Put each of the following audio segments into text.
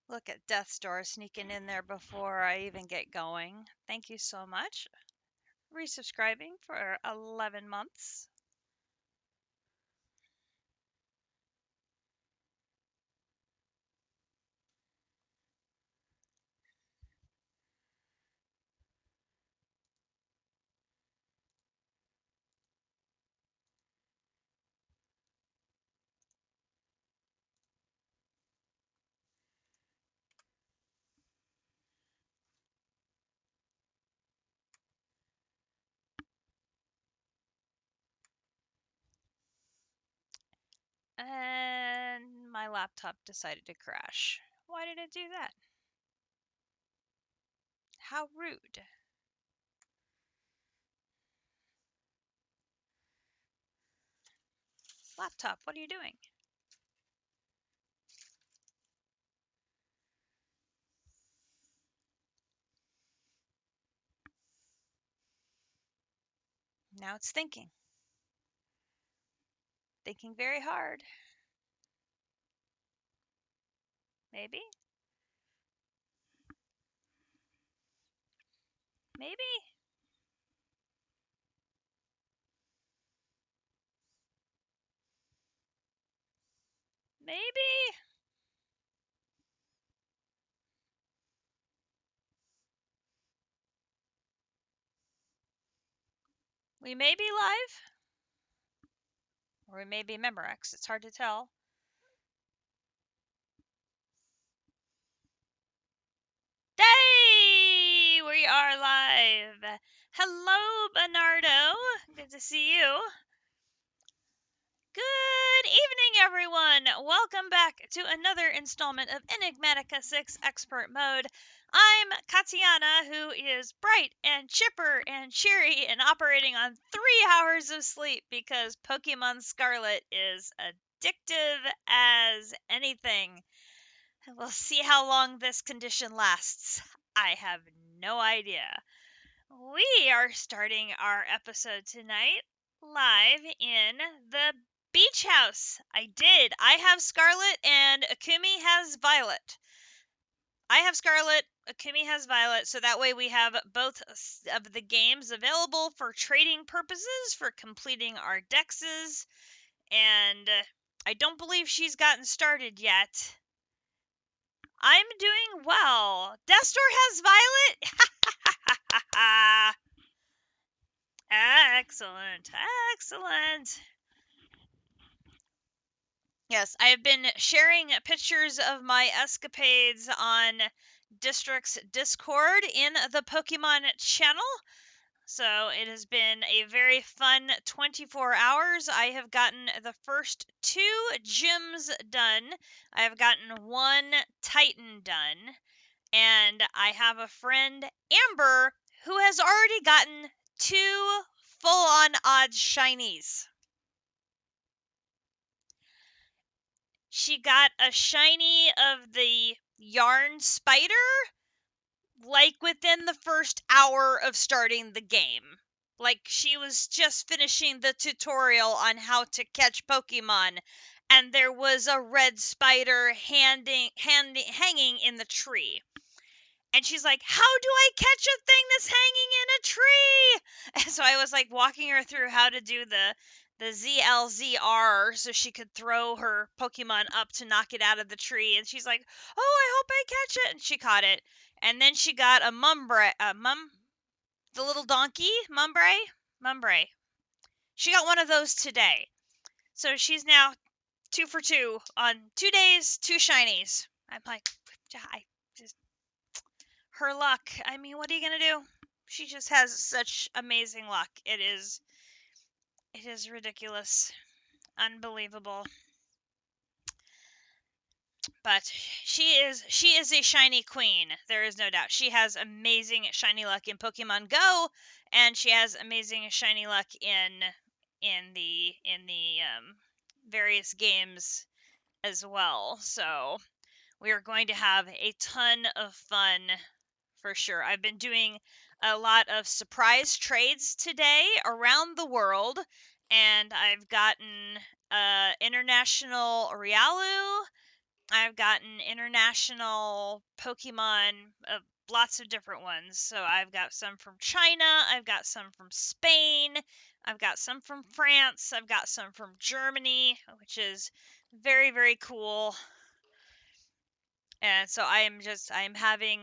Look at Death's Door sneaking in there before I even get going. Thank you so much. Resubscribing for 11 months. And my laptop decided to crash. Why did it do that? How rude. Laptop, what are you doing? Now it's thinking. Thinking very hard. Maybe? Maybe? Maybe? We may be live. Or we may be Memorex. It's hard to tell. Hey! We are live. Hello, Bernardo. Good to see you. Good evening, everyone! Welcome back to another installment of Enigmatica 6 Expert Mode. I'm Katiana, who is bright and chipper and cheery and operating on 3 hours of sleep because Pokemon Scarlet is addictive as anything. We'll see how long this condition lasts. I have no idea. We are starting our episode tonight live in the beach house. I did. I have Scarlet and Akumi has Violet. I have Scarlet, Akumi has Violet, so that way we have both of the games available for trading purposes, for completing our dexes, and I don't believe she's gotten started yet. I'm doing well. Destor has Violet? Excellent, excellent. Yes, I have been sharing pictures of my escapades on District's Discord in the Pokemon channel. So it has been a very fun 24 hours. I have gotten the first 2 gyms done. I have gotten 1 Titan done. And I have a friend, Amber, who has already gotten 2 full-on odd shinies. She got a shiny of the yarn spider, like within the first hour of starting the game. Like she was just finishing the tutorial on how to catch Pokemon, and there was a red spider hanging in the tree. And she's like, how do I catch a thing that's hanging in a tree? And so I was like walking her through how to do the ZLZR so she could throw her Pokemon up to knock it out of the tree. And she's like, oh, I hope I catch it. And she caught it. And then she got a the little donkey, Mumbre. She got one of those today. So she's now 2 for 2 on 2 days, 2 shinies. I'm like, I just her luck. I mean, what are you gonna do? She just has such amazing luck. It is ridiculous, unbelievable. But she is a shiny queen. There is no doubt. She has amazing shiny luck in Pokemon Go, and she has amazing shiny luck in the various games as well. So we are going to have a ton of fun for sure. I've been doing a lot of surprise trades today around the world, and I've gotten international Riolu, I've gotten international Pokemon, lots of different ones. So I've got some from China, I've got some from Spain, I've got some from France, I've got some from Germany, which is very, very cool. And so I'm having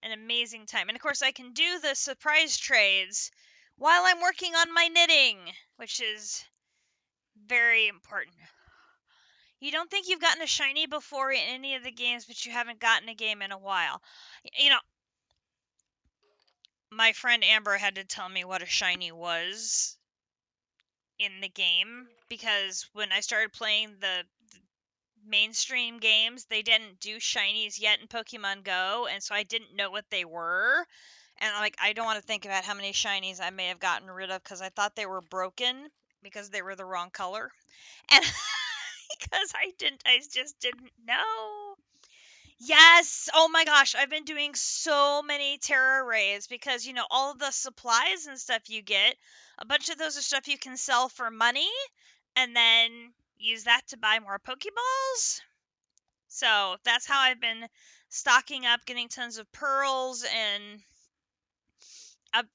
an amazing time. And of course I can do the surprise trades while I'm working on my knitting, which is very important. You don't think you've gotten a shiny before in any of the games, but you haven't gotten a game in a while. You know, my friend Amber had to tell me what a shiny was in the game because when I started playing the mainstream games, they didn't do shinies yet in Pokemon Go, and so I didn't know what they were. And like, I don't want to think about how many shinies I may have gotten rid of because I thought they were broken because they were the wrong color, and because I just didn't know. Yes. Oh my gosh, I've been doing so many terror rays because all of the supplies and stuff you get, a bunch of those are stuff you can sell for money and then use that to buy more Pokeballs. So that's how I've been stocking up, getting tons of pearls and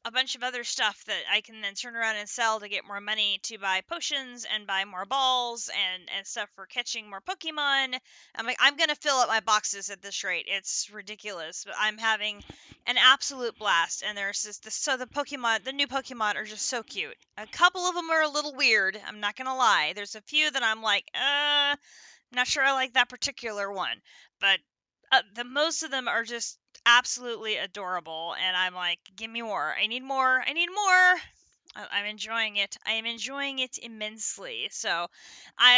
a bunch of other stuff that I can then turn around and sell to get more money to buy potions and buy more balls and stuff for catching more Pokemon. I'm like, I'm gonna fill up my boxes at this rate. It's ridiculous, but I'm having an absolute blast. And there's so the new Pokemon are just so cute. A couple of them are a little weird. I'm not gonna lie. There's a few that I'm like, not sure I like that particular one, but the most of them are just absolutely adorable, and I'm like, give me more. I need more. I need more. I'm enjoying it. I am enjoying it immensely. So,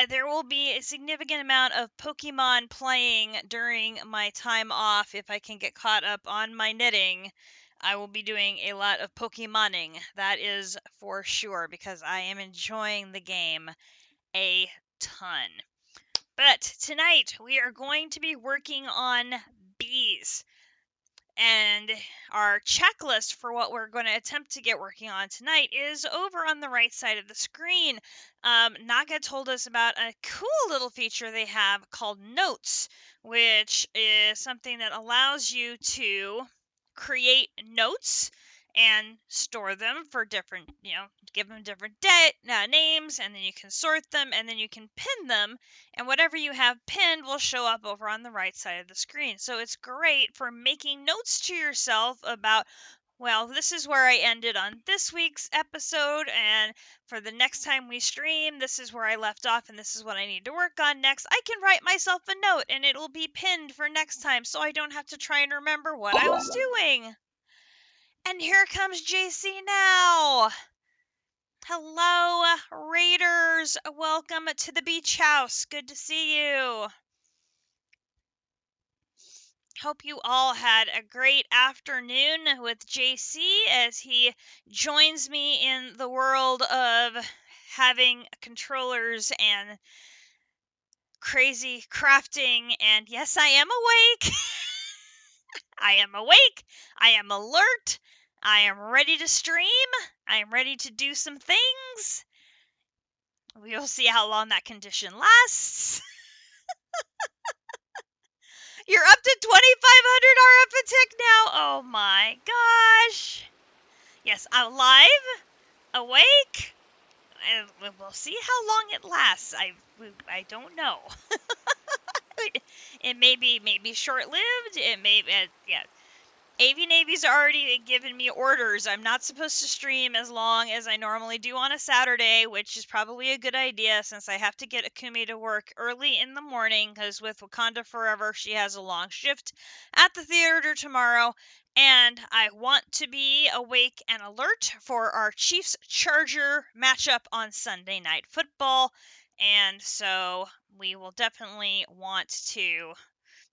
there will be a significant amount of Pokemon playing during my time off if I can get caught up on my knitting. I will be doing a lot of Pokemoning. That is for sure because I am enjoying the game a ton. But tonight we are going to be working on bees. And our checklist for what we're going to attempt to get working on tonight is over on the right side of the screen. Naga told us about a cool little feature they have called Notes, which is something that allows you to create notes and store them for different, give them different names, and then you can sort them, and then you can pin them, and whatever you have pinned will show up over on the right side of the screen. So it's great for making notes to yourself about, well, this is where I ended on this week's episode, and for the next time we stream, this is where I left off, and this is what I need to work on next. I can write myself a note, and it'll be pinned for next time, so I don't have to try and remember what I was doing. And here comes JC now. Hello, Raiders. Welcome to the beach house. Good to see you. Hope you all had a great afternoon with JC as he joins me in the world of having controllers and crazy crafting. And yes, I am awake. I am awake. I am alert. I am ready to stream. I am ready to do some things. We will see how long that condition lasts. You're up to 2,500 arithmetic now. Oh my gosh. Yes, I'm live, awake, and we'll see how long it lasts. I don't know. It may be short-lived. It may, yeah. AV Navy's already given me orders. I'm not supposed to stream as long as I normally do on a Saturday, which is probably a good idea since I have to get Akumi to work early in the morning because with Wakanda Forever, she has a long shift at the theater tomorrow. And I want to be awake and alert for our Chiefs Charger matchup on Sunday Night Football. And so we will definitely want to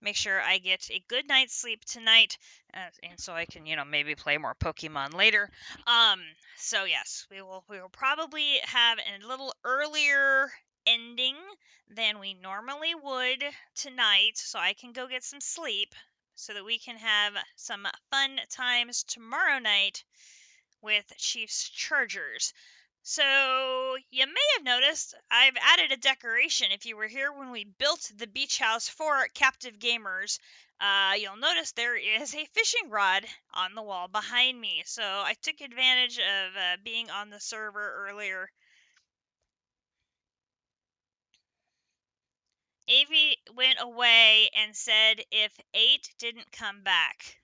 make sure I get a good night's sleep tonight, and so I can, maybe play more Pokemon later. So yes, we will probably have a little earlier ending than we normally would tonight, so I can go get some sleep, so that we can have some fun times tomorrow night with Chiefs Chargers. So, you may have noticed I've added a decoration. If you were here when we built the beach house for captive gamers, you'll notice there is a fishing rod on the wall behind me. So, I took advantage of being on the server earlier. Avi went away and said if 8 didn't come back.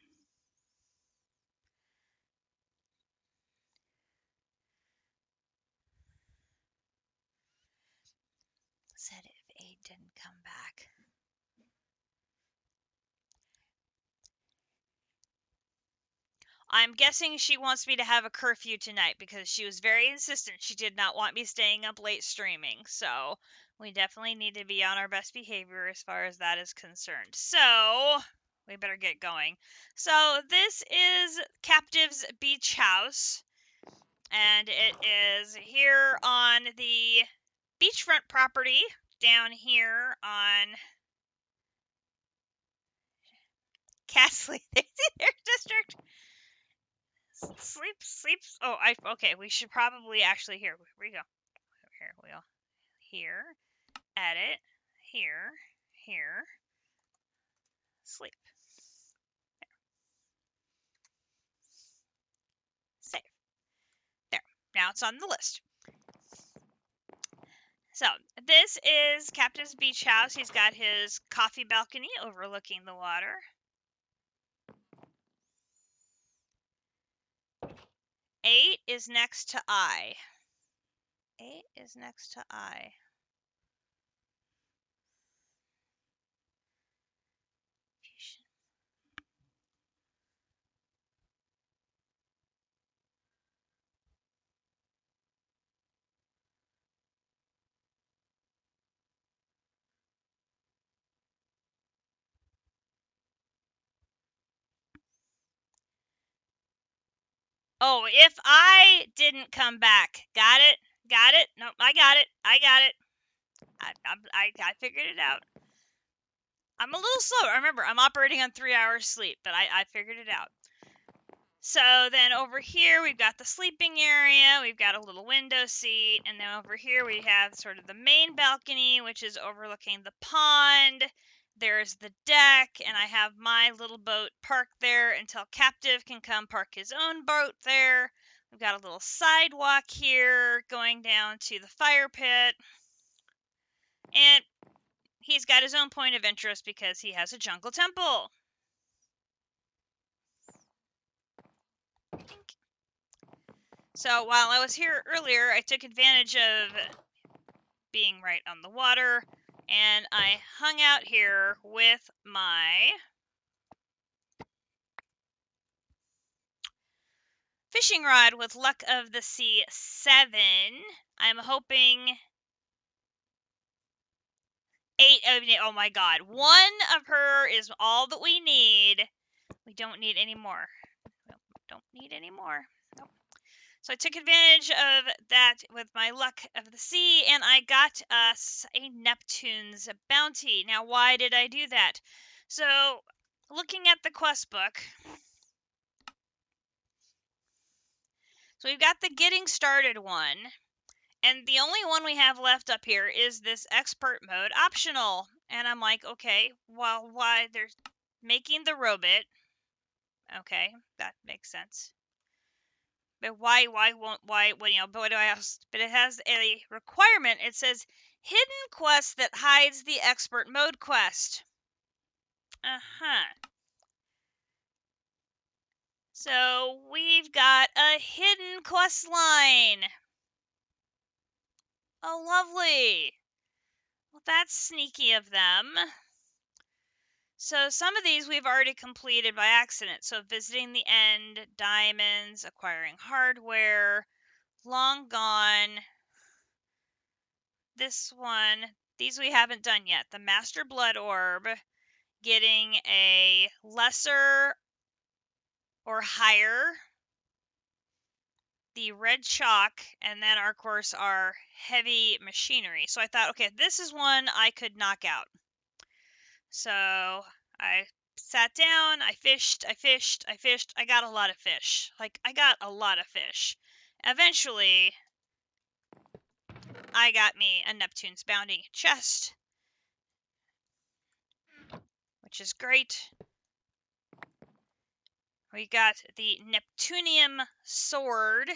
Said if 8 didn't come back. I'm guessing she wants me to have a curfew tonight because she was very insistent. She did not want me staying up late streaming. So we definitely need to be on our best behavior as far as that is concerned. So we better get going. So this is Captive's Beach House. And it is here on the beachfront property down here on Castley their district. Sleeps. Oh, okay. We should probably actually here. We go. Here we go. Here, edit. Here. Sleep. There. Save. There. Now it's on the list. So this is Captain's Beach House. He's got his coffee balcony overlooking the water. 8 is next to I. 8 is next to I. Oh, if I didn't come back. Got it? Got it? Nope, I got it. I got it. I figured it out. I'm a little slow. Remember, I'm operating on 3 hours sleep, but I figured it out. So then over here, we've got the sleeping area. We've got a little window seat. And then over here, we have sort of the main balcony, which is overlooking the pond. There's the deck, and I have my little boat parked there until Captive can come park his own boat there. We've got a little sidewalk here going down to the fire pit. And he's got his own point of interest because he has a jungle temple. So while I was here earlier, I took advantage of being right on the water, and I hung out here with my fishing rod with Luck of the Sea 7. I'm hoping 8 of it. Oh my god. 1 of her is all that we need. We don't need any more. Don't need any more. Nope. So I took advantage of that with my Luck of the Sea, and I got us a Neptune's Bounty. Now, why did I do that? So, looking at the quest book, so we've got the Getting Started one, and the only one we have left up here is this Expert Mode optional. And I'm like, okay, well, why? They're making the robot. Okay, that makes sense. But why won't, well, but what do I ask? But it has a requirement. It says hidden quest that hides the expert mode quest. So we've got a hidden quest line. Oh, lovely. Well, that's sneaky of them. So some of these we've already completed by accident. So visiting the end, diamonds, acquiring hardware, long gone. This one, these we haven't done yet. The Master Blood Orb, getting a lesser or higher, the red chalk, and then of course our heavy machinery. So I thought, okay, this is one I could knock out. So I sat down, I fished. I got a lot of fish. I got a lot of fish. Eventually, I got me a Neptune's Bounty chest, which is great. We got the Neptunium sword,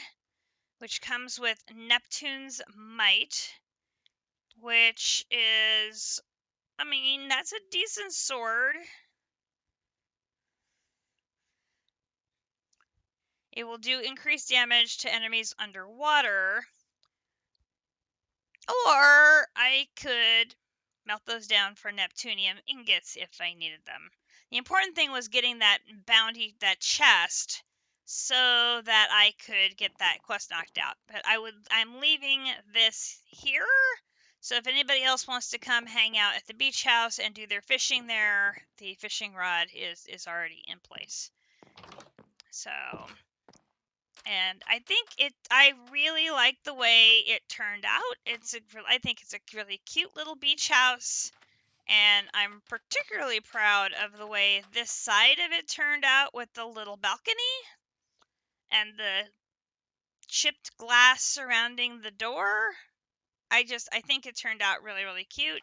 which comes with Neptune's Might, which is, I mean, that's a decent sword. It will do increased damage to enemies underwater. Or I could melt those down for Neptunium ingots if I needed them. The important thing was getting that bounty, that chest, so that I could get that quest knocked out. But I'm leaving this here. So if anybody else wants to come hang out at the beach house and do their fishing there, the fishing rod is already in place. So, and I really like the way it turned out. I think it's a really cute little beach house, and I'm particularly proud of the way this side of it turned out with the little balcony and the chipped glass surrounding the door. I think it turned out really, really cute.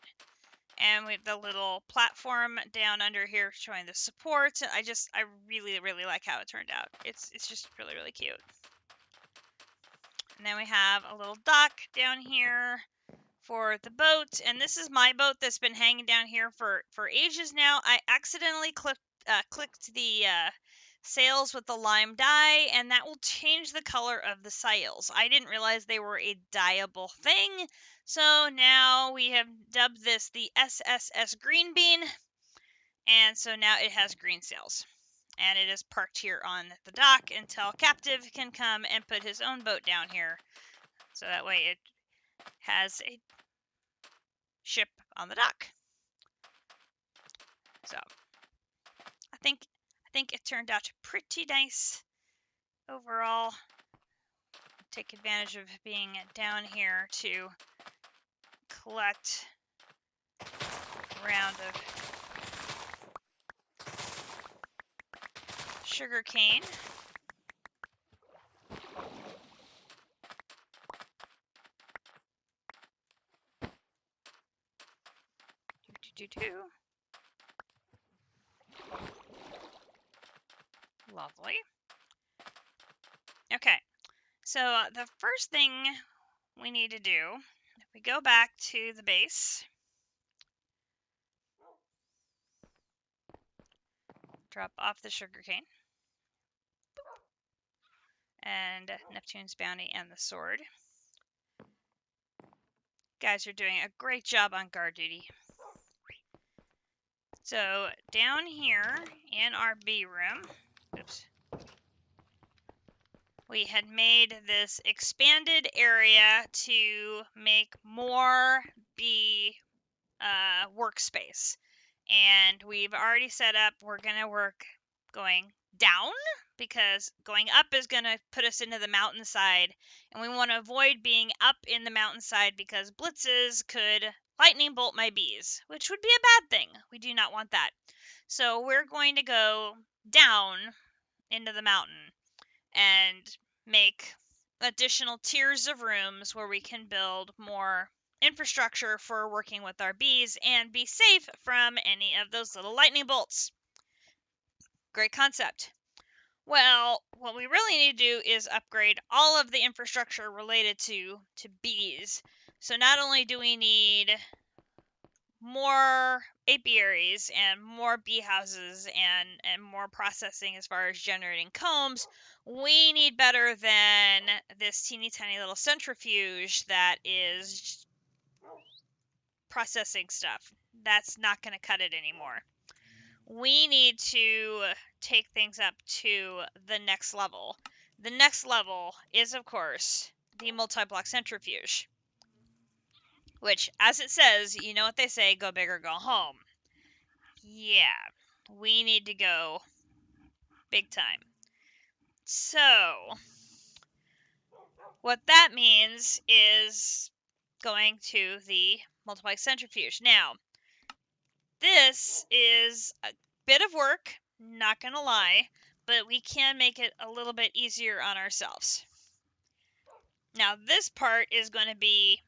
And with the little platform down under here showing the supports, I really, really like how it turned out. It's just really, really cute. And then we have a little dock down here for the boat, and this is my boat that's been hanging down here for ages now. I accidentally clicked the sails with the lime dye, and that will change the color of the sails. I didn't realize they were a dyeable thing, so now we have dubbed this the SSS Green Bean, and so now it has green sails. And it is parked here on the dock until Captive can come and put his own boat down here, so that way it has a ship on the dock. So I think it turned out pretty nice overall. Take advantage of being down here to collect a round of sugar cane. Lovely. Okay, so the first thing we need to do, if we go back to the base, drop off the sugarcane and Neptune's Bounty and the sword. You guys are doing a great job on guard duty. So down here in our bee room, oops, we had made this expanded area to make more bee workspace. And we've already set up, we're going to work going down, because going up is going to put us into the mountainside. And we want to avoid being up in the mountainside because blitzes could lightning bolt my bees, which would be a bad thing. We do not want that. So we're going to go down into the mountain and make additional tiers of rooms where we can build more infrastructure for working with our bees and be safe from any of those little lightning bolts. Great concept. Well, what we really need to do is upgrade all of the infrastructure related to bees. So not only do we need more apiaries and more bee houses and more processing as far as generating combs, we need better than this teeny tiny little centrifuge that is processing stuff. That's not going to cut it anymore. We need to take things up to the next level. The next level is, of course, the multi-block centrifuge. Which, as it says, you know what they say, go big or go home. Yeah, we need to go big time. So, what that means is going to the multiply centrifuge. Now, this is a bit of work, not gonna lie, but we can make it a little bit easier on ourselves. Now, this part is going to be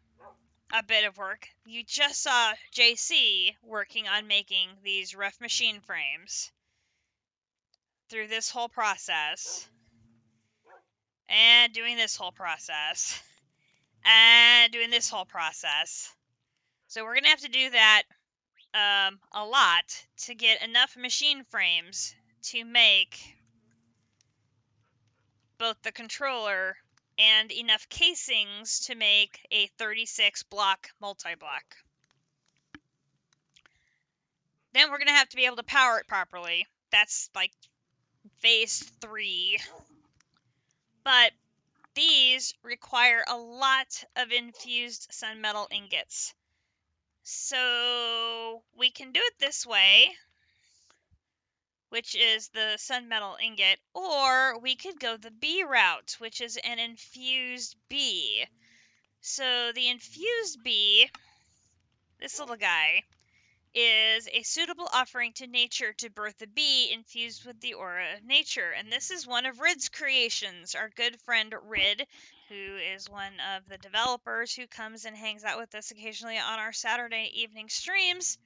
a bit of work. You just saw JC working on making these rough machine frames through this whole process, and doing this whole process, and doing this whole process. So we're going to have to do that a lot to get enough machine frames to make both the controller and enough casings to make a 36 block multi-block. Then we're going to have to be able to power it properly. That's like phase 3. But these require a lot of infused sunmetal ingots. So we can do it this way, which is the sunmetal ingot, or we could go the B route, which is an infused B. So the infused B, this little guy, is a suitable offering to nature to birth a bee infused with the aura of nature. And this is one of Rid's creations, our good friend Rid, who is one of the developers who comes and hangs out with us occasionally on our Saturday evening streams.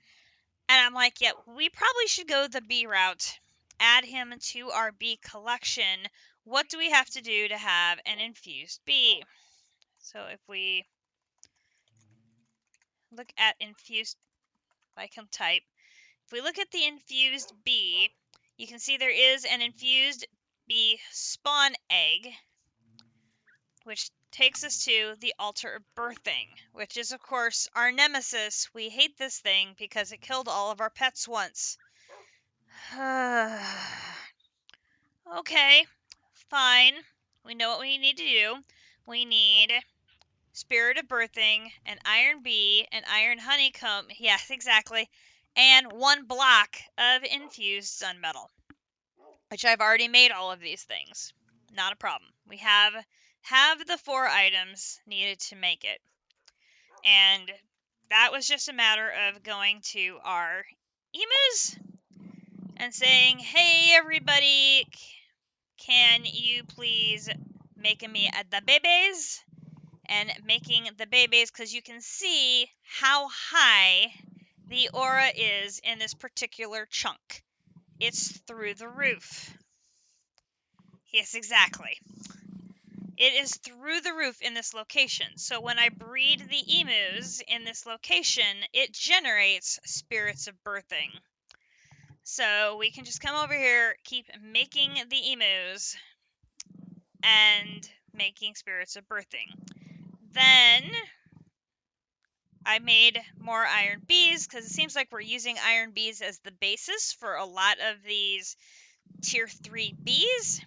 And I'm like, yeah, we probably should go the bee route. Add him to our bee collection. What do we have to do to have an infused bee? So if we look at infused, I can type. If we look at the infused bee, you can see there is an infused bee spawn egg, which takes us to the altar of birthing, which is, of course, our nemesis. We hate this thing because it killed all of our pets once. Okay, fine. We know what we need to do. We need spirit of birthing, an iron bee, an iron honeycomb. Yes, exactly. And 1 block of infused sunmetal, which I've already made all of these things. Not a problem. We have the 4 items needed to make it. And that was just a matter of going to our emus and saying, hey, everybody, can you please make me the babies? And making the babies, because you can see how high the aura is in this particular chunk. It's through the roof. Yes, exactly. It is through the roof in this location. So when I breed the emus in this location, it generates spirits of birthing. So we can just come over here, keep making the emus, and making spirits of birthing. Then I made more iron bees, because it seems like we're using iron bees as the basis for a lot of these tier 3 bees.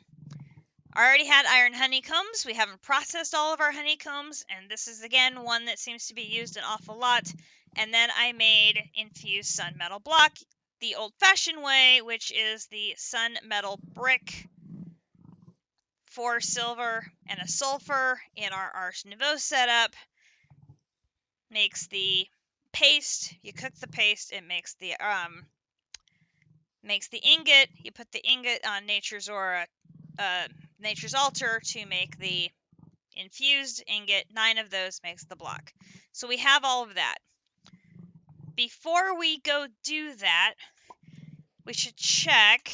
I already had iron honeycombs. We haven't processed all of our honeycombs, and this is again one that seems to be used an awful lot. And then I made infused sunmetal block the old-fashioned way, which is the sunmetal brick, 4 silver and a sulfur in our Ars Nouveau setup. Makes the paste. You cook the paste, it makes the ingot. You put the ingot on nature's aura, nature's altar to make the infused ingot. 9 of those makes the block. So we have all of that. Before we go do that, we should check.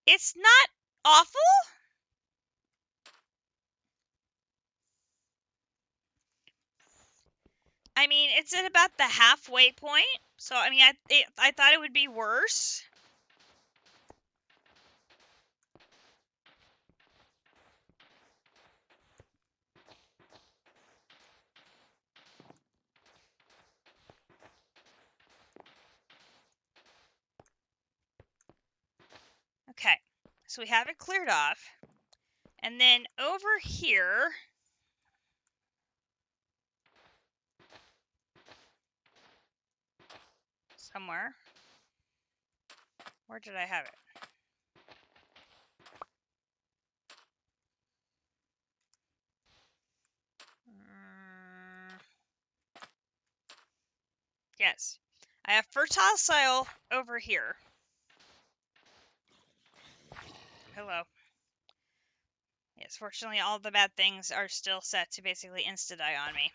It's not awful. I mean, it's at about the halfway point. So, I mean, I thought it would be worse. Okay, so we have it cleared off. And then over here, somewhere, where did I have it? Yes, I have fertile soil over here. Hello. Yes, Yes, fortunately all the bad things are still set to basically insta-die on me.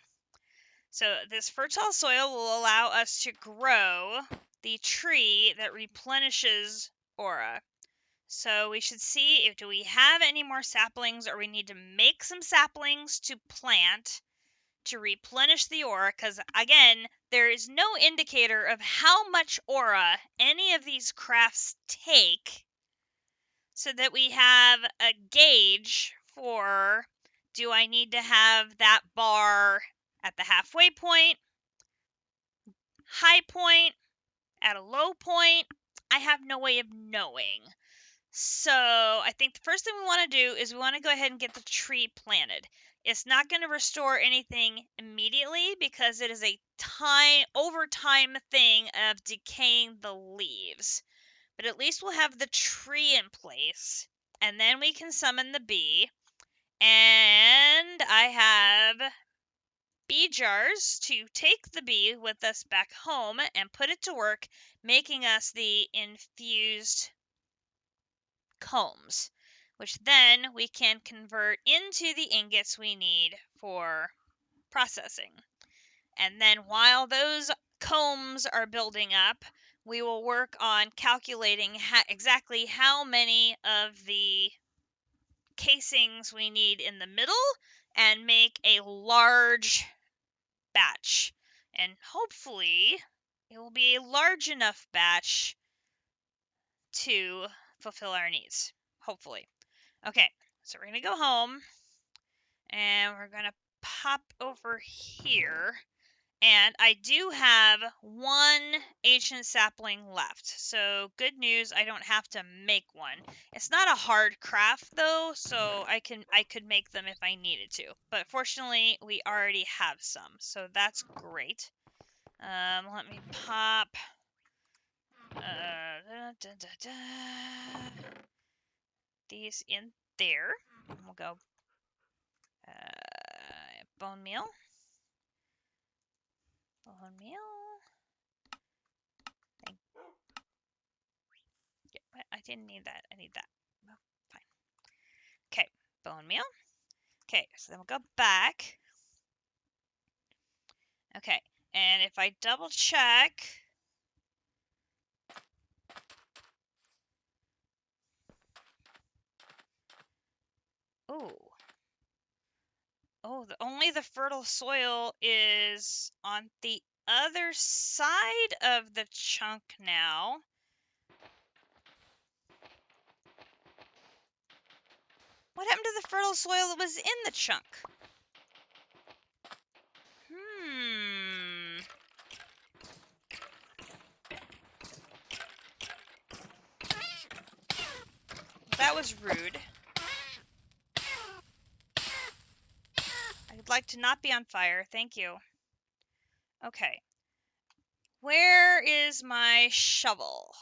So this fertile soil will allow us to grow the tree that replenishes aura. So we should see if do we have any more saplings, or we need to make some saplings to plant to replenish the aura, because again, there is no indicator of how much aura any of these crafts take, so that we have a gauge for, do I need to have that bar at the halfway point, high point, at a low point? I have no way of knowing. So I think the first thing we want to do is we want to go ahead and get the tree planted. It's not going to restore anything immediately because it is a over time thing of decaying the leaves. But at least we'll have the tree in place, and then we can summon the bee. And I have bee jars to take the bee with us back home and put it to work making us the infused combs, which then we can convert into the ingots we need for processing. And then while those combs are building up, we will work on calculating exactly how many of the casings we need in the middle and make a large batch. And hopefully it will be a large enough batch to fulfill our needs. Hopefully. Okay, so we're going to go home and we're going to pop over here. And I do have one ancient sapling left. So good news, I don't have to make one. It's not a hard craft though, so I could make them if I needed to. But fortunately, we already have some, so that's great. Let me pop these in there. We'll go bone meal. Bone meal. I didn't need that. I need that. Oh, fine. Okay, bone meal. Okay, so then we'll go back. Okay, and if I double check. Oh. Oh, only the fertile soil is on the other side of the chunk now. What happened to the fertile soil that was in the chunk? That was rude. I'd like to not be on fire. Thank you. Okay. Where is my shovel?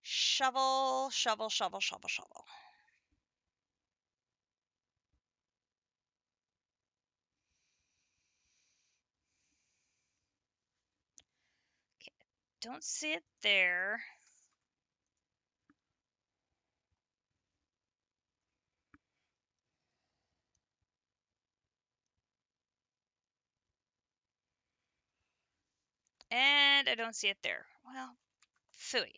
Shovel, shovel, shovel, shovel, shovel. Okay, don't see it there. And I don't see it there. Well, phooey.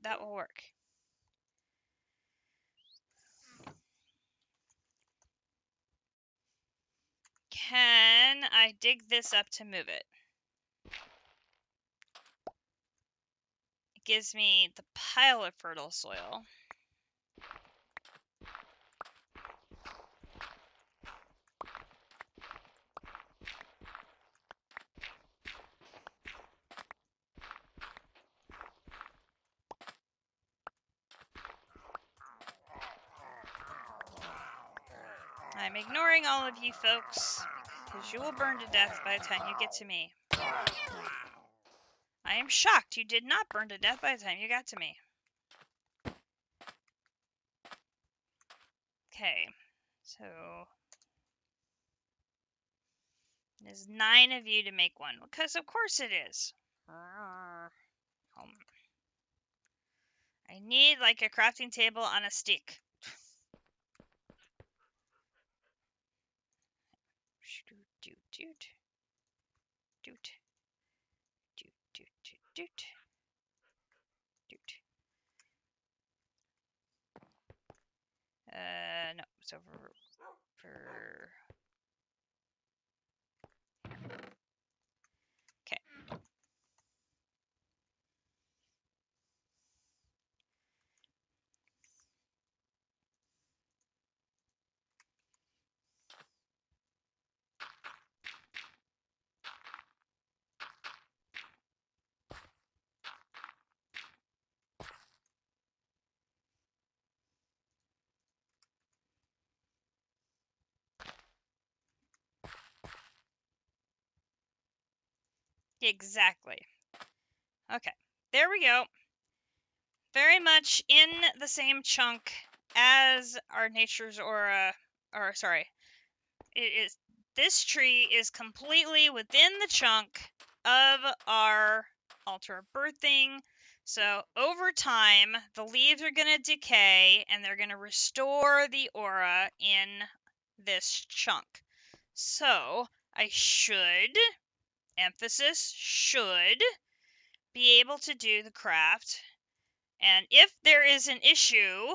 That will work. Can I dig this up to move it? It gives me the pile of fertile soil. I'm ignoring all of you folks, because you will burn to death by the time you get to me. I am shocked you did not burn to death by the time you got to me. Okay, so There's 9 of you to make one, because of course it is. I need like a crafting table on a stick. No, it's over for. Okay. Exactly. Okay. There we go. Very much in the same chunk as our nature's aura, or sorry, it is. This tree is completely within the chunk of our altar of birthing. So over time, the leaves are going to decay and they're going to restore the aura in this chunk. So I should, emphasis, should be able to do the craft. And if there is an issue,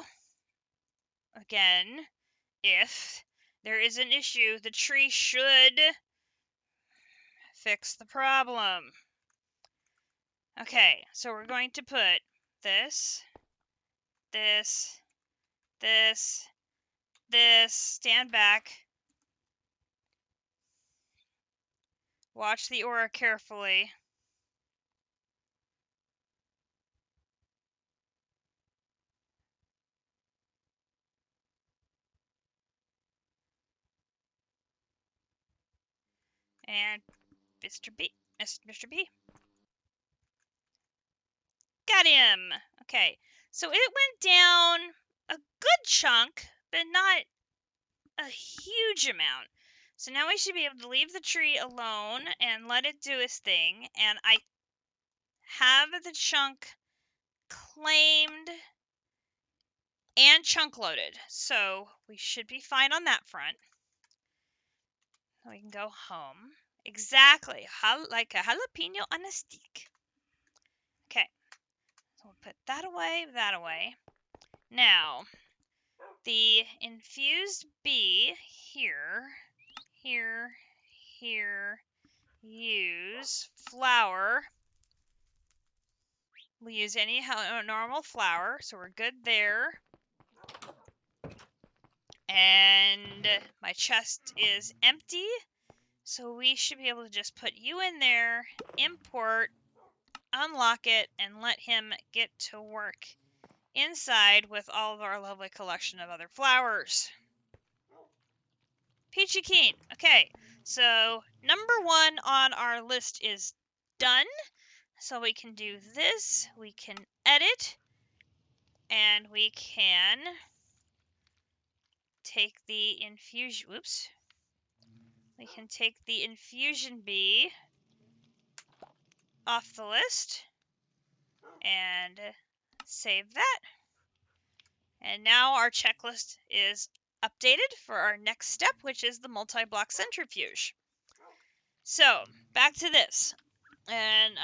again, if there is an issue, the tree should fix the problem. Okay, so we're going to put this, this, this, this, stand back, watch the aura carefully. And Mr. B. Mr. B. Got him! Okay, so it went down a good chunk, but not a huge amount. So now we should be able to leave the tree alone and let it do its thing. And I have the chunk claimed and chunk loaded. So we should be fine on that front. We can go home. Exactly. Like a jalapeno on a stick. Okay. So we'll put that away, that away. Now, the infused bee here, here, use flour. We'll use any normal flour, so we're good there. And my chest is empty, so we should be able to just put you in there, import, unlock it, and let him get to work inside with all of our lovely collection of other flowers. Peachy Keen. Okay, so number 1 on our list is done. So we can do this, we can edit, and we can take the infusion, whoops. We can take the infusion bee off the list and save that. And now our checklist is updated for our next step, which is the multi-block centrifuge. So, back to this. And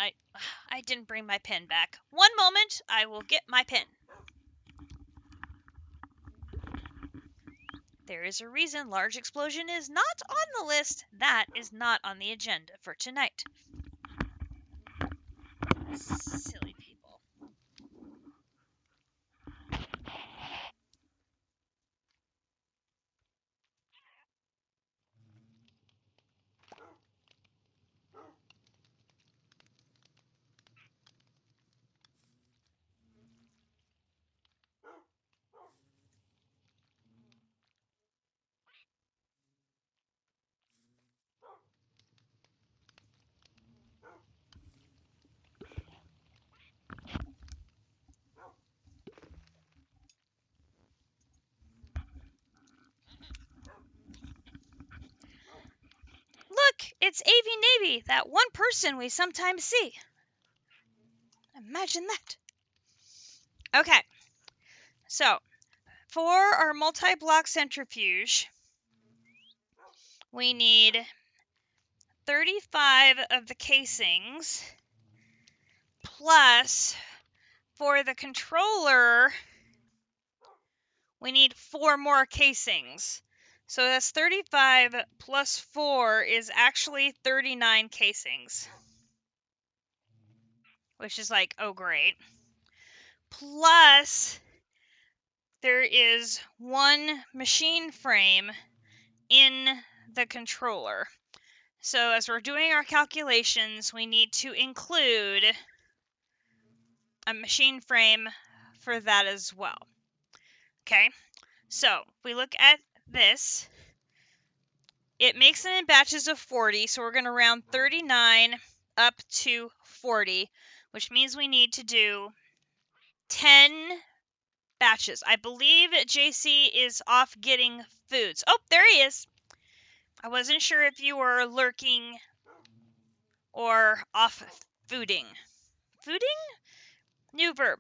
I didn't bring my pen back. One moment, I will get my pen. There is a reason large explosion is not on the list. That is not on the agenda for tonight. Silly people. It's AV Navy, that one person we sometimes see. Imagine that. Okay, so for our multi-block centrifuge, we need 35 of the casings, plus for the controller, we need 4 more casings. So that's 35 plus 4 is actually 39 casings. Which is like, oh great. Plus, there is 1 machine frame in the controller. So as we're doing our calculations, we need to include a machine frame for that as well. Okay, so if we look at this, it makes it in batches of 40, so we're going to round 39 up to 40, which means we need to do 10 batches. I believe JC is off getting foods. Oh, there he is. I wasn't sure if you were lurking or off fooding. Fooding? New verb.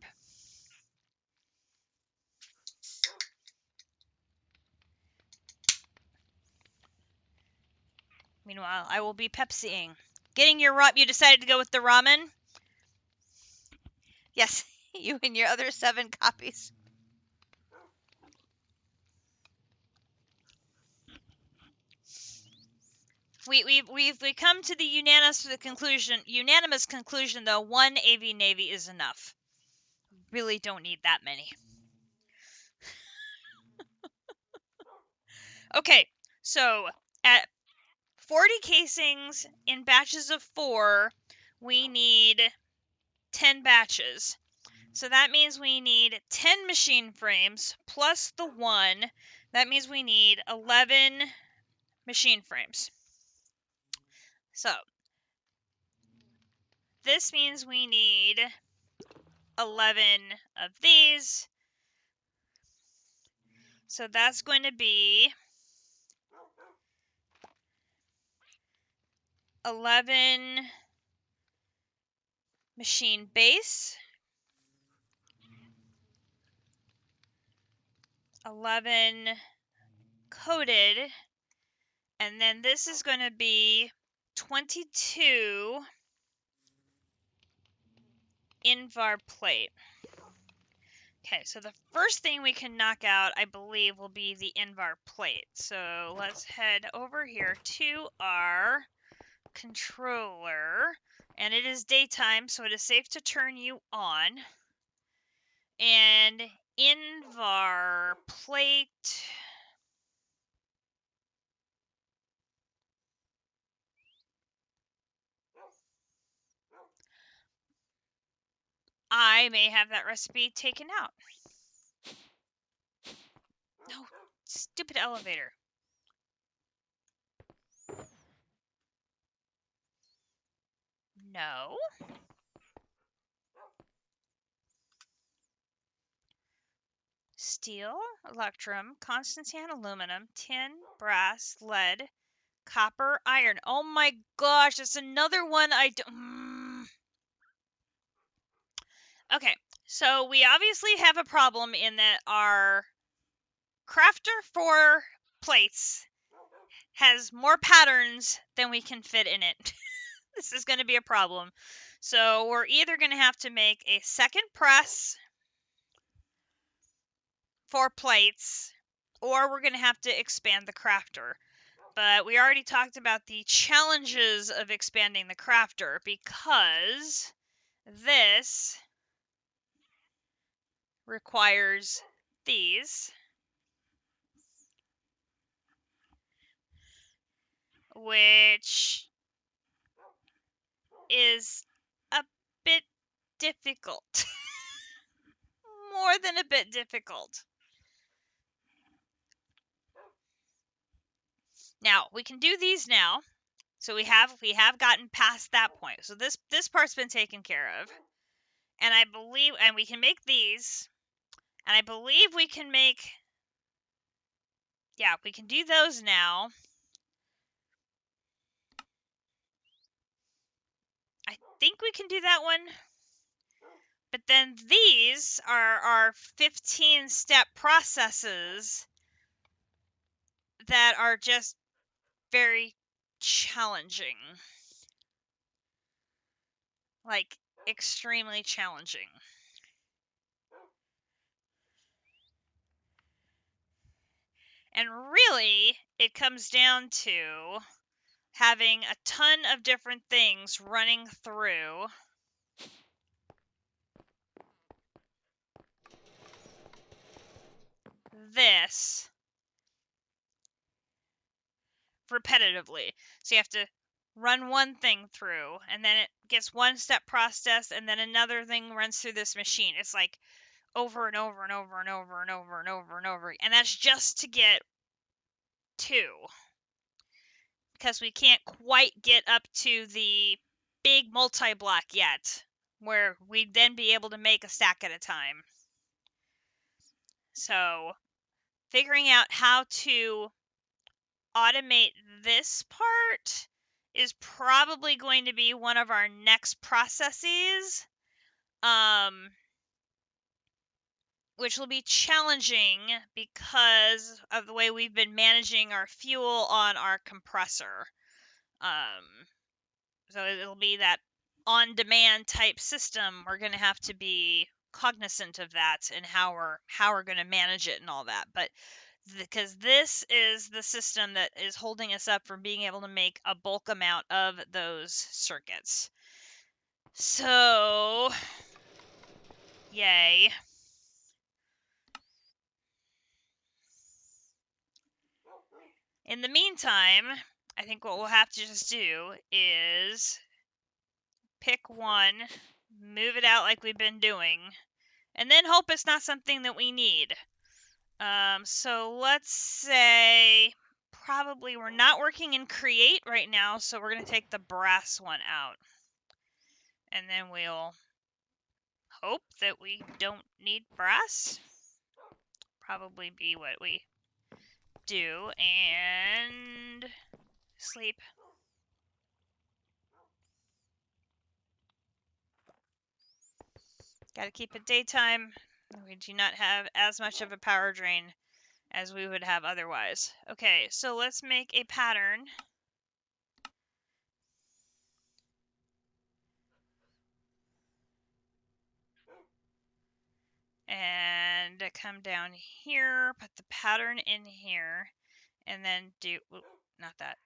Meanwhile, I will be Pepsiing. Getting your you decided to go with the ramen? Yes, you and your other 7 copies. We come to the unanimous conclusion though, 1 AV Navy is enough. Really don't need that many. Okay, so at 40 casings in batches of 4, we need 10 batches. So that means we need 10 machine frames plus the 1. That means we need 11 machine frames. So this means we need 11 of these. So that's going to be 11 machine base, 11 coated, and then this is going to be 22 Invar plate. Okay, so the first thing we can knock out, I believe, will be the Invar plate. So let's head over here to our controller, and it is daytime, so it is safe to turn you on. And Invar plate, I may have that recipe taken out. No, stupid elevator. No. Steel, electrum, Constantine aluminum, tin, brass, lead, copper, iron. Oh my gosh, that's another one I don't... Okay, so we obviously have a problem in that our crafter for plates has more patterns than we can fit in it. This is going to be a problem. So we're either going to have to make a second press for plates, or we're going to have to expand the crafter. But we already talked about the challenges of expanding the crafter, because this requires these, which is a bit difficult. More than a bit difficult. Now, we can do these now. So we have gotten past that point. So this part's been taken care of. And I believe, and we can make these. And I believe we can make, yeah, we can do those now. think we can do that one. But then these are our 15-step processes that are just very challenging. Like, extremely challenging. And really, it comes down to having a ton of different things running through this repetitively. So you have to run one thing through, and then it gets one step processed, and then another thing runs through this machine. It's like over and over and over and over and over and over and over. And that's just to get 2. Because we can't quite get up to the big multi-block yet, where we'd then be able to make a stack at a time. So figuring out how to automate this part is probably going to be one of our next processes, which will be challenging because of the way we've been managing our fuel on our compressor. So it'll be that on-demand type system. We're going to have to be cognizant of that and how we're going to manage it and all that. But because this is the system that is holding us up from being able to make a bulk amount of those circuits. So, yay. In the meantime, I think what we'll have to just do is pick one, move it out like we've been doing, and then hope it's not something that we need. So let's say probably we're not working in create right now, so we're going to take the brass one out. And then we'll hope that we don't need brass. Probably be what we do. And sleep. Gotta keep it daytime. We do not have as much of a power drain as we would have otherwise. Okay, so let's make a pattern. And come down here, put the pattern in here, and then do, not that,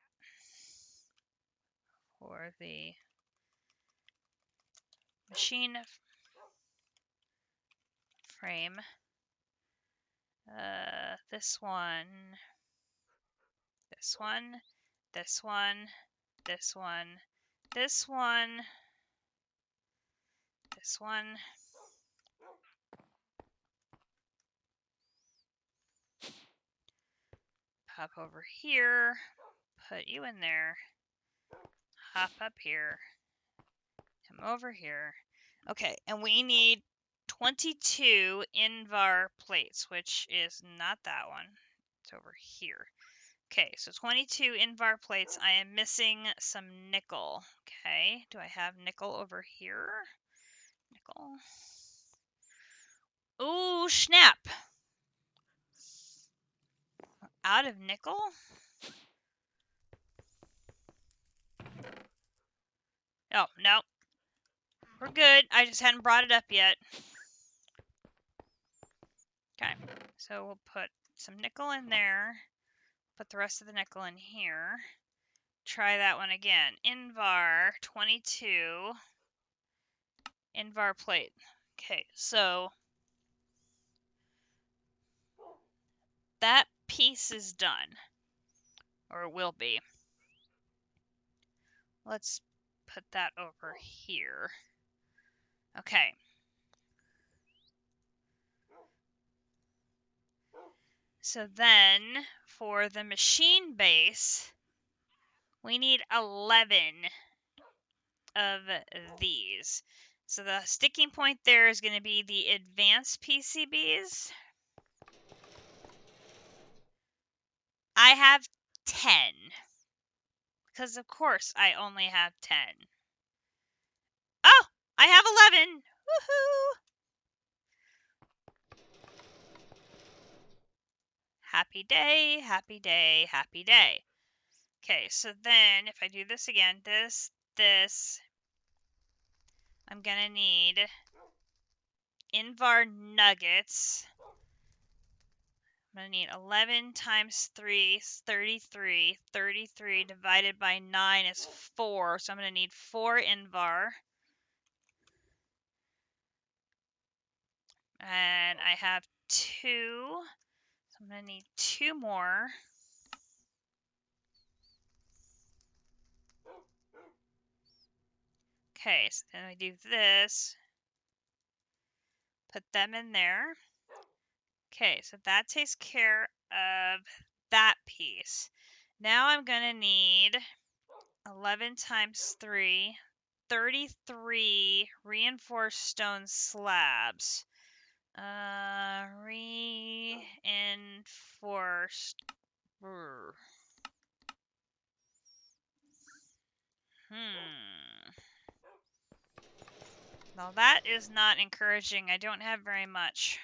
for the machine frame. This one, this one, this one, this one, this one, this one. Hop over here, put you in there, hop up here, come over here. Okay, and we need 22 Invar plates, which is not that one. It's over here. Okay, so 22 Invar plates. I am missing some nickel. Okay, do I have nickel over here? Nickel. Ooh, snap! Out of nickel? Oh, no. We're good. I just hadn't brought it up yet. Okay, so we'll put some nickel in there. Put the rest of the nickel in here. Try that one again. Invar 22. Invar plate. Okay, so that piece is done. Or it will be. Let's put that over here. Okay. So then, for the machine base, we need 11 of these. So the sticking point there is going to be the advanced PCBs. I have 10. Because of course I only have 10. I have 11. Woohoo! Happy day, happy day, happy day. Okay, so then if I do this again, this, I'm gonna need Invar nuggets. I'm gonna need 11 times 3 is 33. 33 divided by 9 is 4, so I'm gonna need 4 Invar. And I have 2, so I'm gonna need 2 more. Okay, so then I do this. Put them in there. Okay, so that takes care of that piece. Now I'm going to need 11 times 3, 33 reinforced stone slabs. Reinforced. Well, that is not encouraging. I don't have very much.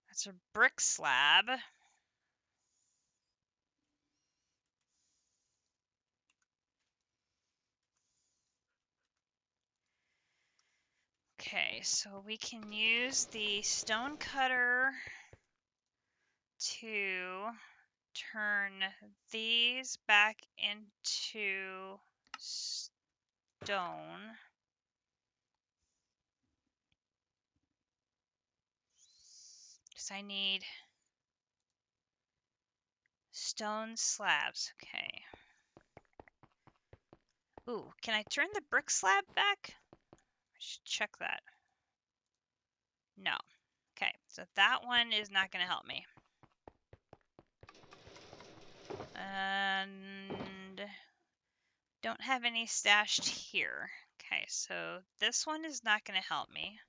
That's a brick slab. Okay, so we can use the stone cutter to turn these back into stone. Because I need stone slabs. Okay. Ooh, can I turn the brick slab back? I should check that. No. Okay, so that one is not going to help me. And don't have any stashed here. Okay, so this one is not going to help me.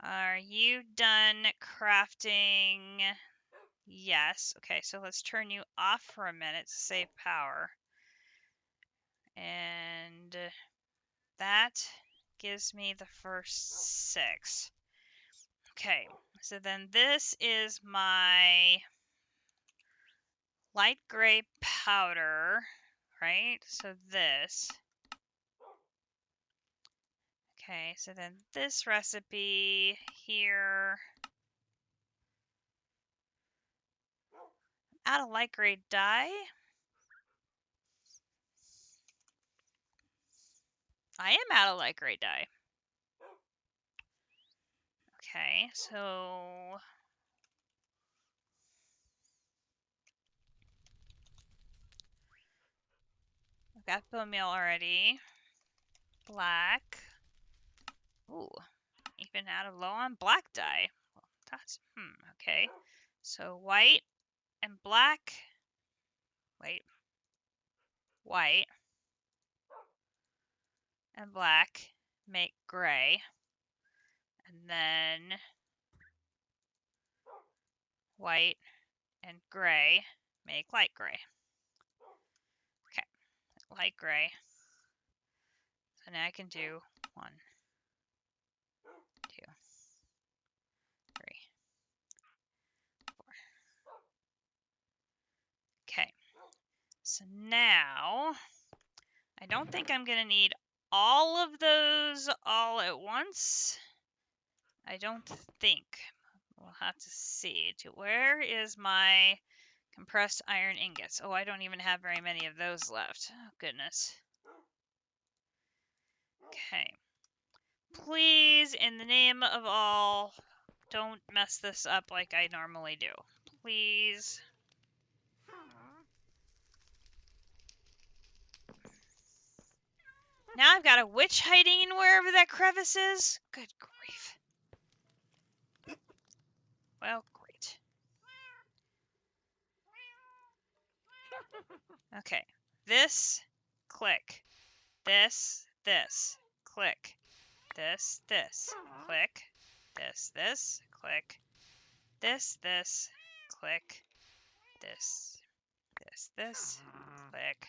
Are you done crafting? Yes. Okay, so let's turn you off for a minute to save power. And that gives me the first 6. Okay, so then this is my light gray powder, right? So this. Okay, so then this recipe here. Out of light gray dye. I am out of light gray dye. Okay, so I've got bone meal already. Black. Ooh, even out of low on black dye. Well, that's, okay. So white and black. Wait. White and black make gray. And then white and gray make light gray. Okay, light gray. So now I can do 1, 2, 3, 4. Okay, so now I don't think I'm going to need all of those all at once. I don't think. We'll have to see. Where is my compressed iron ingots? Oh, I don't even have very many of those left. Oh, goodness. Okay. Please, in the name of all, don't mess this up like I normally do. Please. Now I've got a witch hiding in wherever that crevice is? Good grief. Well, great. Okay. This, click. This, click. This, click. This, click. This, click. This, click.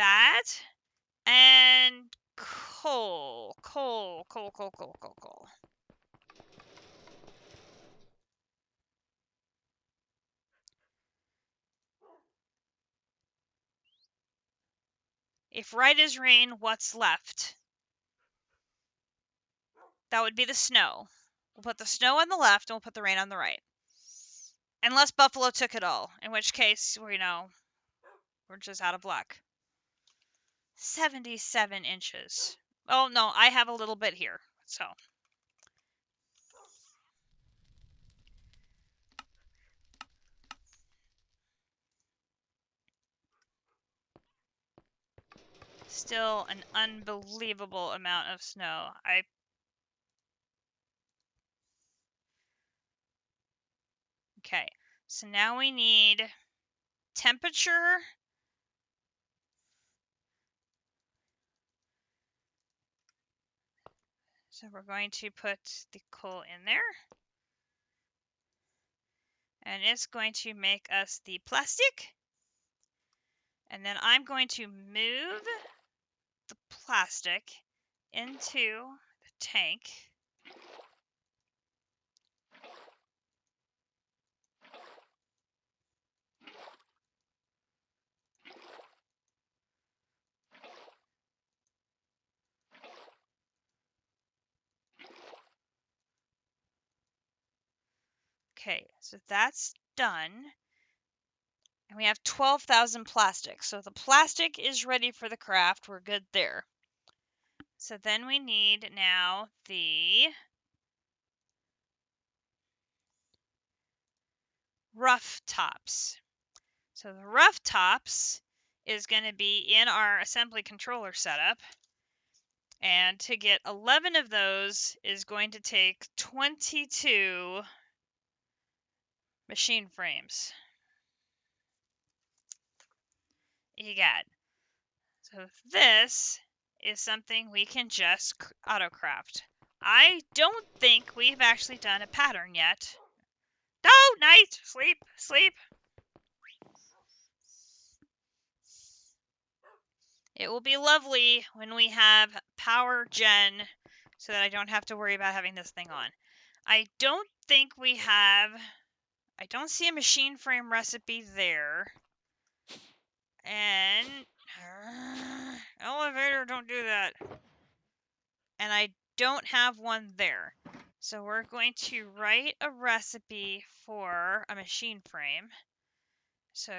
that. And coal. If right is rain, what's left? That would be the snow. We'll put the snow on the left and we'll put the rain on the right. Unless Buffalo took it all, in which case, we're just out of luck. 77 inches. Oh, no, I have a little bit here, so. Still an unbelievable amount of snow. Okay, so now we need temperature. So we're going to put the coal in there. And it's going to make us the plastic. And then I'm going to move the plastic into the tank. Okay, so that's done. And we have 12,000 plastic. So the plastic is ready for the craft. We're good there. So then we need now the rough tops. So the rough tops is going to be in our assembly controller setup. And to get 11 of those is going to take 22 machine frames. You got. So this is something we can just auto-craft. I don't think we've actually done a pattern yet. No, night, sleep. It will be lovely when we have power gen so that I don't have to worry about having this thing on. I don't think we have... I don't see a machine frame recipe there. And... elevator, don't do that. And I don't have one there. So we're going to write a recipe for a machine frame. So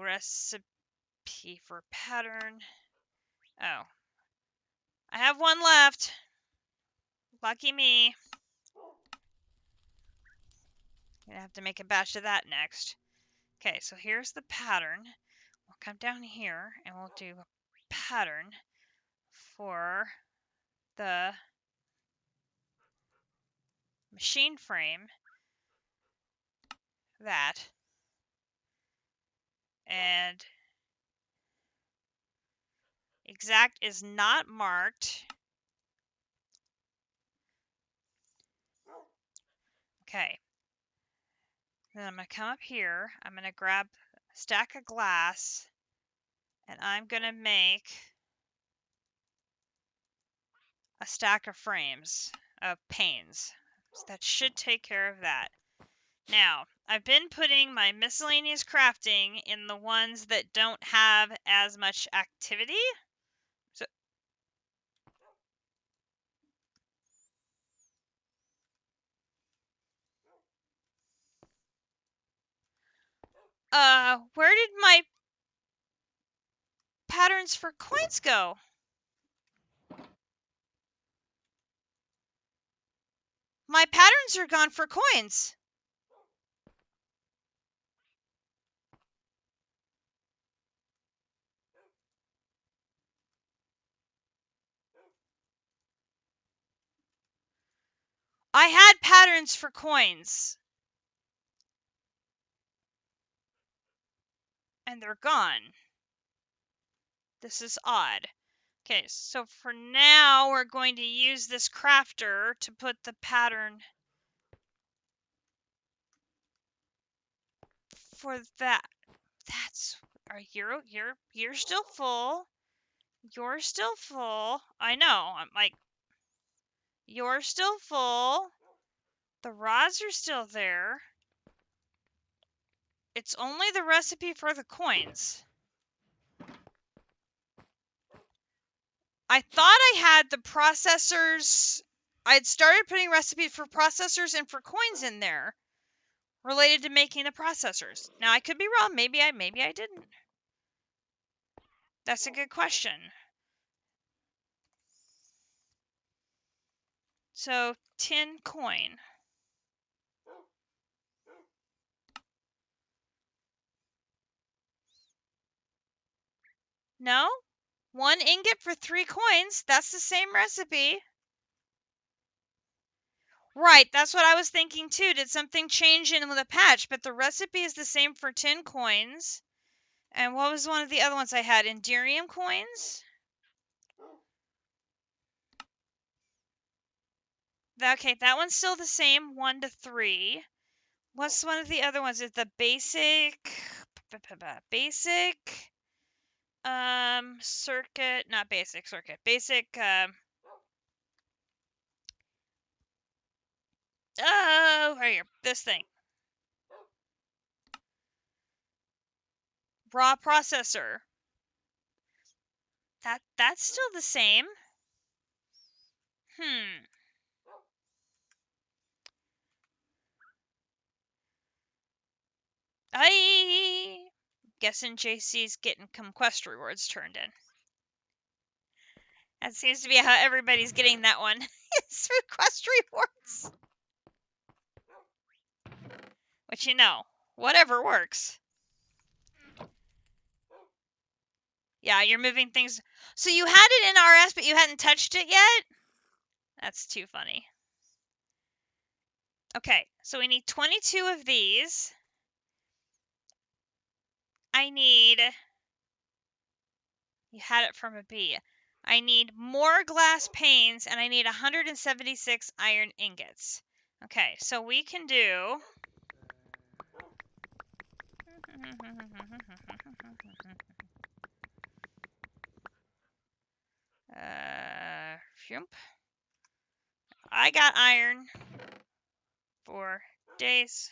recipe for pattern. Oh. I have one left. Lucky me. Gonna have to make a batch of that next. Okay, so here's the pattern. We'll come down here and we'll do a pattern for the machine frame. That. And exact is not marked. Okay. Then I'm going to come up here. I'm going to grab a stack of glass. And I'm going to make a stack of frames, of panes. So that should take care of that. Now, I've been putting my miscellaneous crafting in the ones that don't have as much activity. So, where did my patterns for coins go? My patterns are gone for coins. I had patterns for coins. And they're gone. This is odd. Okay, so for now, we're going to use this crafter to put the pattern for that. That's... you're still full. You're still full. I know. I'm like, you're still full. The rods are still there. It's only the recipe for the coins. I thought I had the processors. I'd started putting recipes for processors and for coins in there related to making the processors. Now I could be wrong. Maybe I didn't. That's a good question. So, tin coin. No? 1 ingot for 3 coins. That's the same recipe. Right, that's what I was thinking too. Did something change in the patch? But the recipe is the same for 10 coins. And what was one of the other ones I had? Enderium coins? Okay, that one's still the same, 1 to 3. What's one of the other ones? Is the basic circuit, not basic circuit. Basic oh, right here. This thing. Raw processor. That's still the same. I guessing JC's getting quest rewards turned in. That seems to be how everybody's getting that one. It's through quest rewards. Which, you know, whatever works. Yeah, you're moving things. So you had it in RS, but you hadn't touched it yet? That's too funny. Okay, so we need 22 of these. I need... You had it from a B. I need more glass panes, and I need 176 iron ingots. Okay, so we can do... I got iron for days.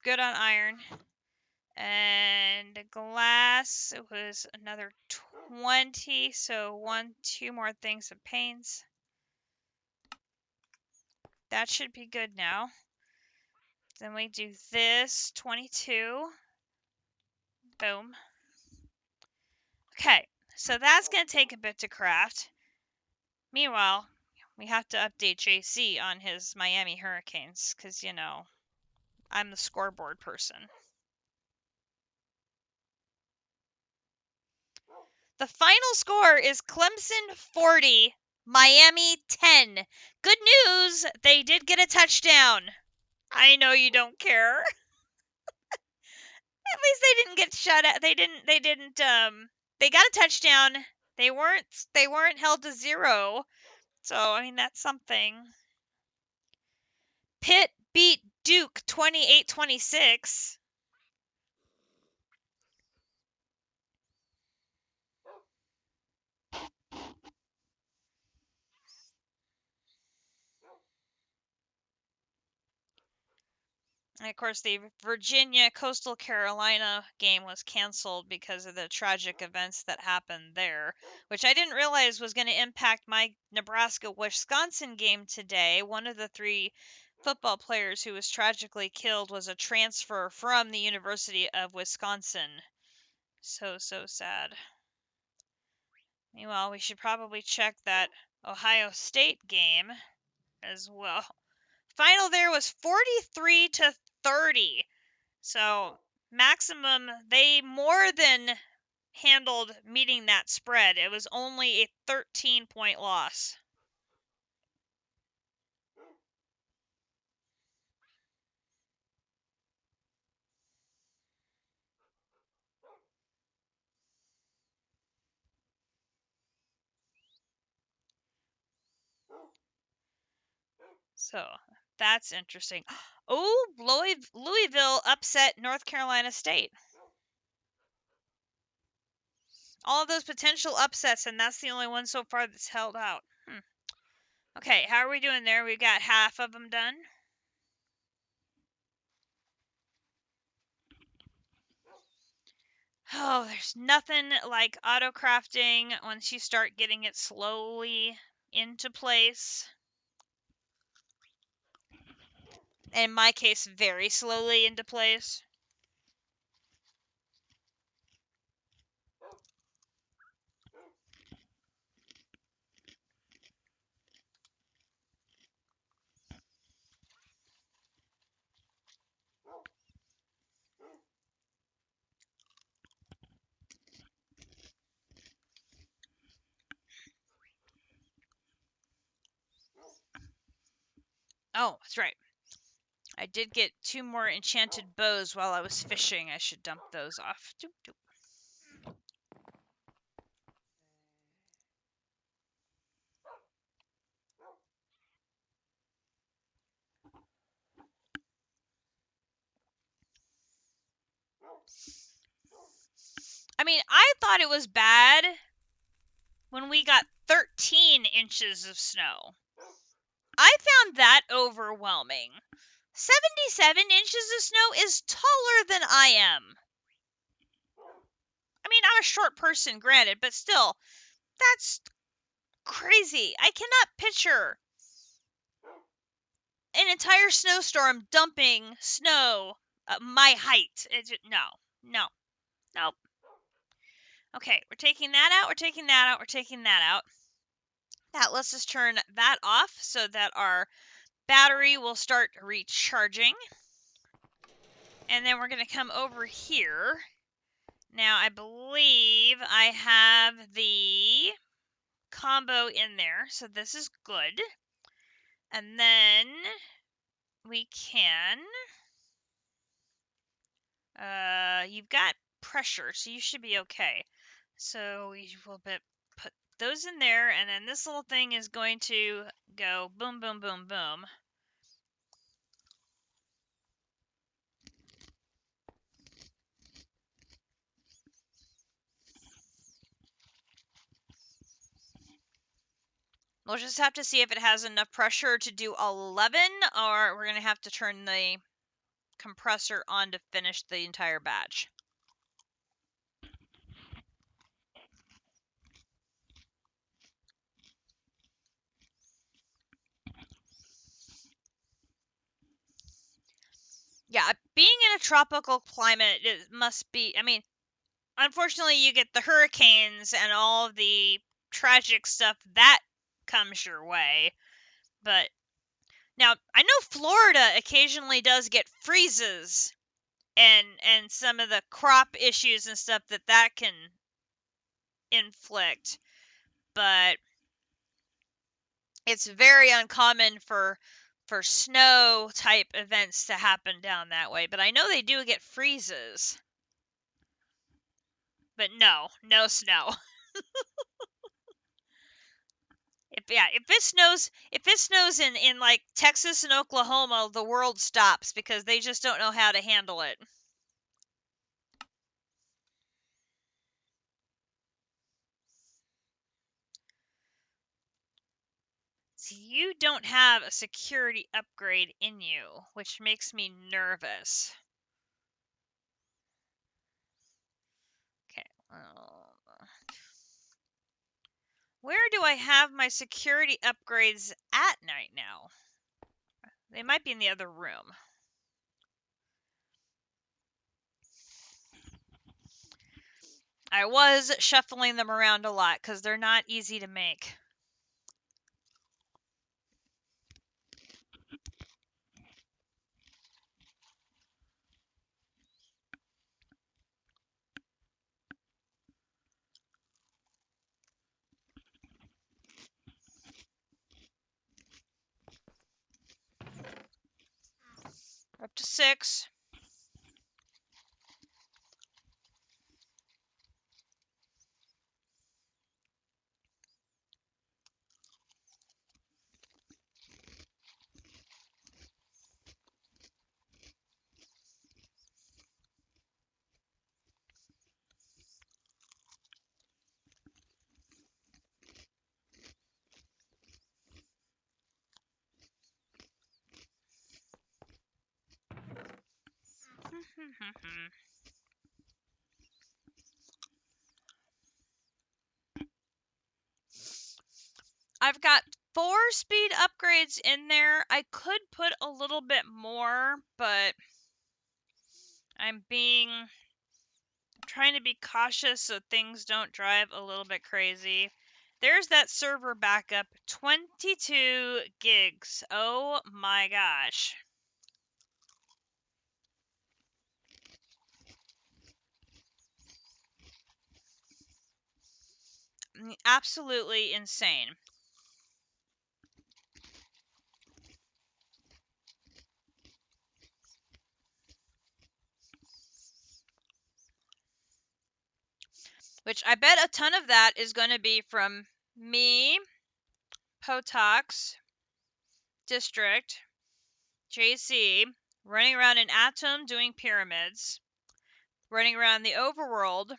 Good on iron. And glass, it was another 20, so 2 more things of panes. That should be good now. Then we do this, 22. Boom. Okay, so that's going to take a bit to craft. Meanwhile, we have to update JC on his Miami Hurricanes, because, you know, I'm the scoreboard person. The final score is Clemson 40, Miami 10. Good news, they did get a touchdown. I know you don't care. At least they didn't get shut out. They got a touchdown. They weren't held to 0. So, I mean, that's something. Pitt beat Duke 28-26. And of course, the Virginia Coastal Carolina game was canceled because of the tragic events that happened there, which I didn't realize was going to impact my Nebraska-Wisconsin game today. One of the 3 football players who was tragically killed was a transfer from the University of Wisconsin. So sad. Meanwhile, we should probably check that Ohio State game as well. Final there was 43-30. So, maximum, they more than handled meeting that spread. It was only a 13-point loss. So, that's interesting. Oh, Louisville upset North Carolina State. All of those potential upsets, and that's the only one so far that's held out. Okay, how are we doing there? We've got half of them done. Oh, there's nothing like auto crafting once you start getting it slowly into place. In my case, very slowly into place. Oh, that's right. I did get 2 more enchanted bows while I was fishing. I should dump those off. Doop, doop. I mean, I thought it was bad when we got 13 inches of snow. I found that overwhelming. 77 inches of snow is taller than I am. I mean, I'm a short person, granted, but still, that's crazy. I cannot picture an entire snowstorm dumping snow my height. No, no, nope. Okay, we're taking that out, we're taking that out, we're taking that out. Now let's just turn that off so that our battery will start recharging. And then we're going to come over here. Now I believe I have the combo in there, so this is good. And then we can, you've got pressure, so you should be okay. So we will put those in there, and then this little thing is going to go boom, boom, boom, boom. We'll just have to see if it has enough pressure to do 11, or we're going to have to turn the compressor on to finish the entire batch. Yeah, being in a tropical climate, it must be, I mean, unfortunately you get the hurricanes and all of the tragic stuff that comes your way. But now, I know Florida occasionally does get freezes and some of the crop issues and stuff that can inflict, but it's very uncommon for snow type events to happen down that way. But I know they do get freezes. But no snow. If it snows in like Texas and Oklahoma, the world stops because they just don't know how to handle it. So you don't have a security upgrade in you, which makes me nervous. Okay. Where do I have my security upgrades at right now? They might be in the other room. I was shuffling them around a lot because they're not easy to make. Up to 6. I've got 4 speed upgrades in there. I could put a little bit more, but I'm trying to be cautious so things don't drive a little bit crazy. There's that server backup, 22 gigs. Oh my gosh. Absolutely insane. Which I bet a ton of that is going to be from me, Potox, District, JC, running around in Atom doing pyramids, running around the overworld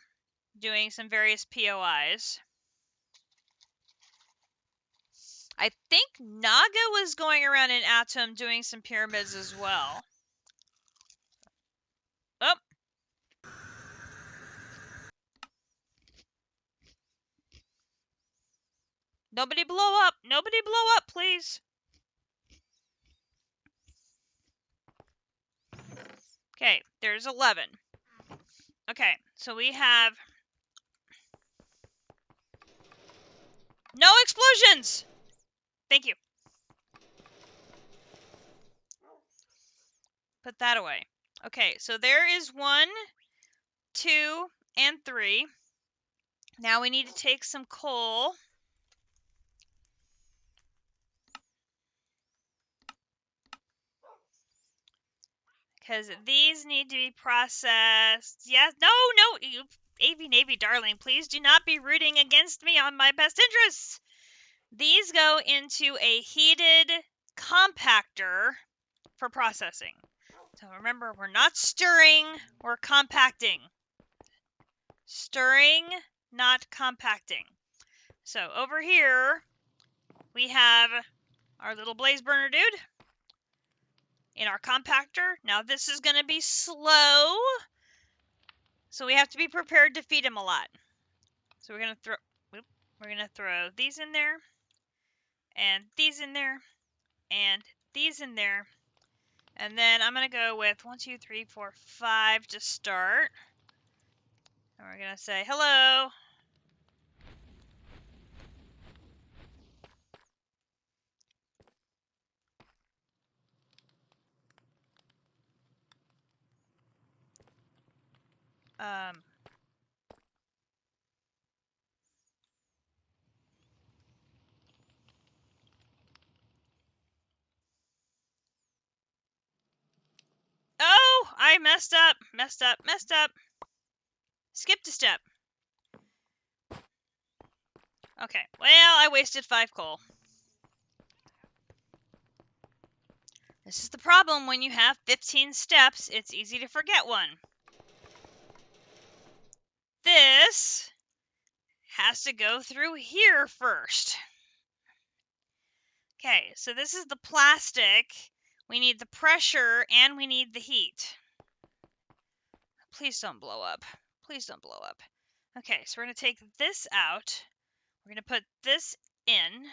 doing some various POIs. I think Naga was going around in Atom doing some pyramids as well. Oh. Nobody blow up. Nobody blow up, please. Okay, there's 11. Okay, so we have... No explosions! Thank you. Put that away. Okay, so there is 1, 2, and 3. Now we need to take some coal. Because these need to be processed. Yes, no, you AV Navy darling, please do not be rooting against me on my best interests. These go into a heated compactor for processing. So remember, we're not stirring, we're compacting. Stirring, not compacting. So over here, we have our little blaze burner dude in our compactor. Now this is going to be slow, so we have to be prepared to feed him a lot. So we're going to throw these in there, and these in there, and these in there. And then I'm going to go with 1, 2, 3, 4, 5 to start. And we're going to say hello. Oh, I messed up. Skipped a step. Okay, well, I wasted 5 coal. This is the problem when you have 15 steps, it's easy to forget one. This has to go through here first. Okay, so this is the plastic. We need the pressure and we need the heat. Please don't blow up. Please don't blow up. Okay, so we're going to take this out. We're going to put this in.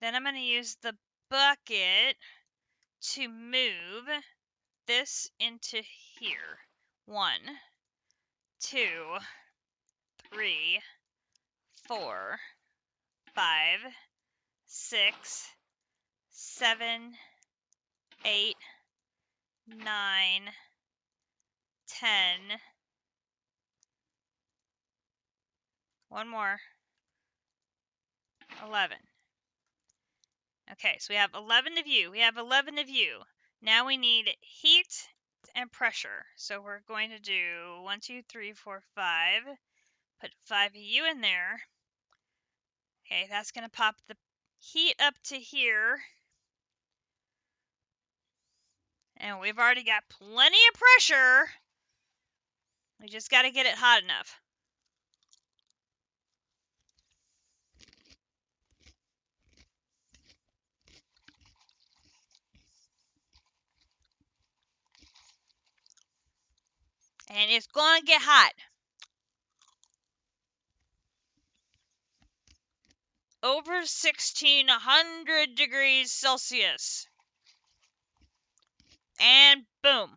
Then I'm going to use the bucket to move this into here. 1, 2, 3, 4, 5, 6, 7, 8, 9, 10. One more. 11. Okay, so we have 11 of you. Now we need heat and pressure. So we're going to do 1, 2, 3, 4, 5. Put 5 of you in there. Okay, that's going to pop the heat up to here. And we've already got plenty of pressure. We just got to get it hot enough. And it's going to get hot. Over 1,600 degrees Celsius. And boom.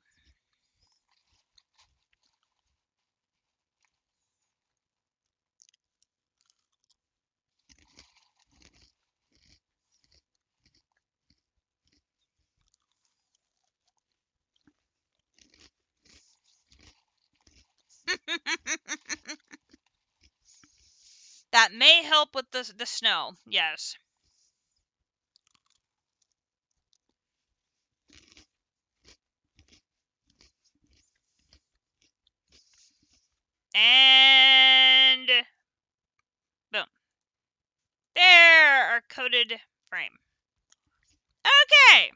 That may help with the snow, yes. And boom. There, our coated frame. Okay.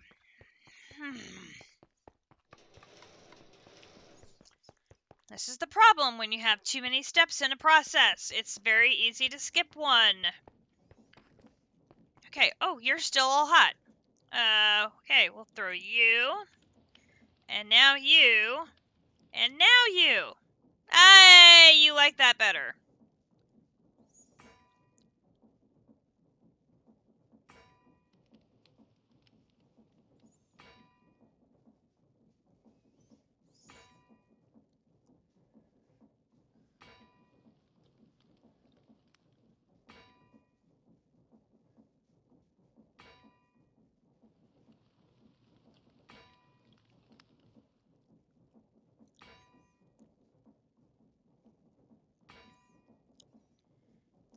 This is the problem when you have too many steps in a process. It's very easy to skip one. Okay, oh, you're still all hot. Okay, we'll throw you. And now you. And now you. Hey, you like that better.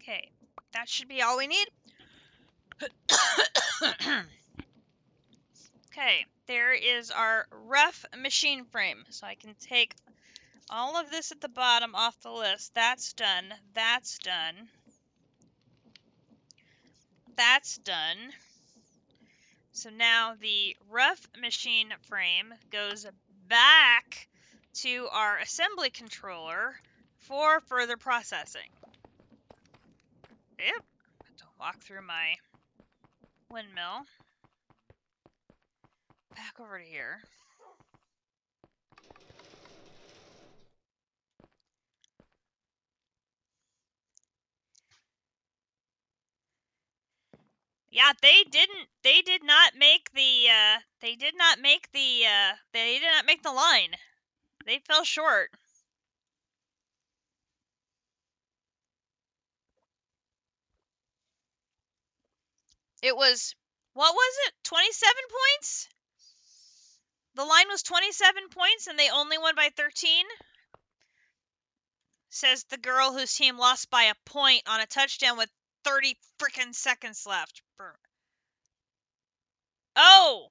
Okay, that should be all we need. Okay, there is our rough machine frame. So I can take all of this at the bottom off the list. That's done. That's done. That's done. So now the rough machine frame goes back to our assembly controller for further processing. Yep. Have to walk through my windmill. Back over to here. Yeah, they did not make the they did not make the line. They fell short. It was, what was it? 27 points? The line was 27 points and they only won by 13? Says the girl whose team lost by a point on a touchdown with 30 freaking seconds left. Oh!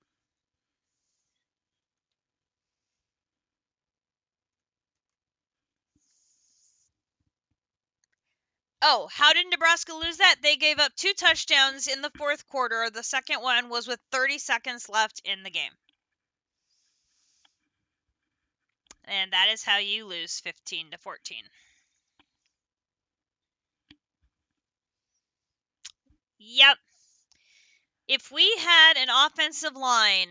Oh, how did Nebraska lose that? They gave up 2 touchdowns in the fourth quarter. The second one was with 30 seconds left in the game. And that is how you lose 15-14. Yep. If we had an offensive line,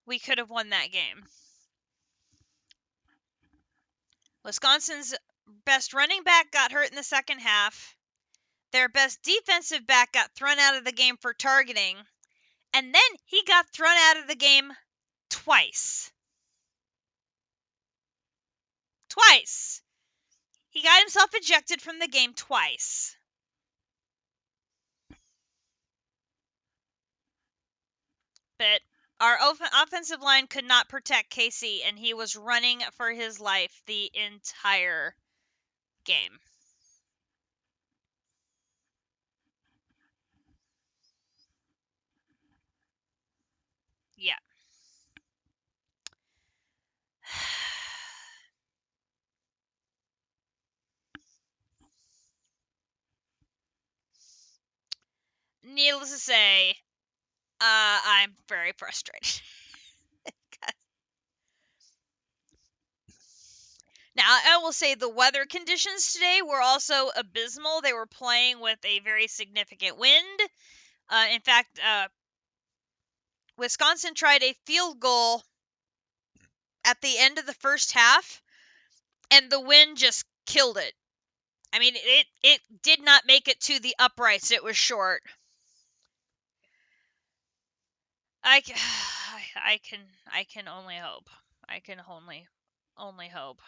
we could have won that game. Wisconsin's best running back got hurt in the second half. Their best defensive back got thrown out of the game for targeting. And then he got thrown out of the game twice. Twice. He got himself ejected from the game twice. But our offensive line could not protect Casey, and he was running for his life the entire game. Yeah. Needless to say, I'm very frustrated. Now, I will say the weather conditions today were also abysmal. They were playing with a very significant wind. In fact, Wisconsin tried a field goal at the end of the first half and the wind just killed it. I mean, it did not make it to the uprights. It was short. I, I can only hope. I can only hope.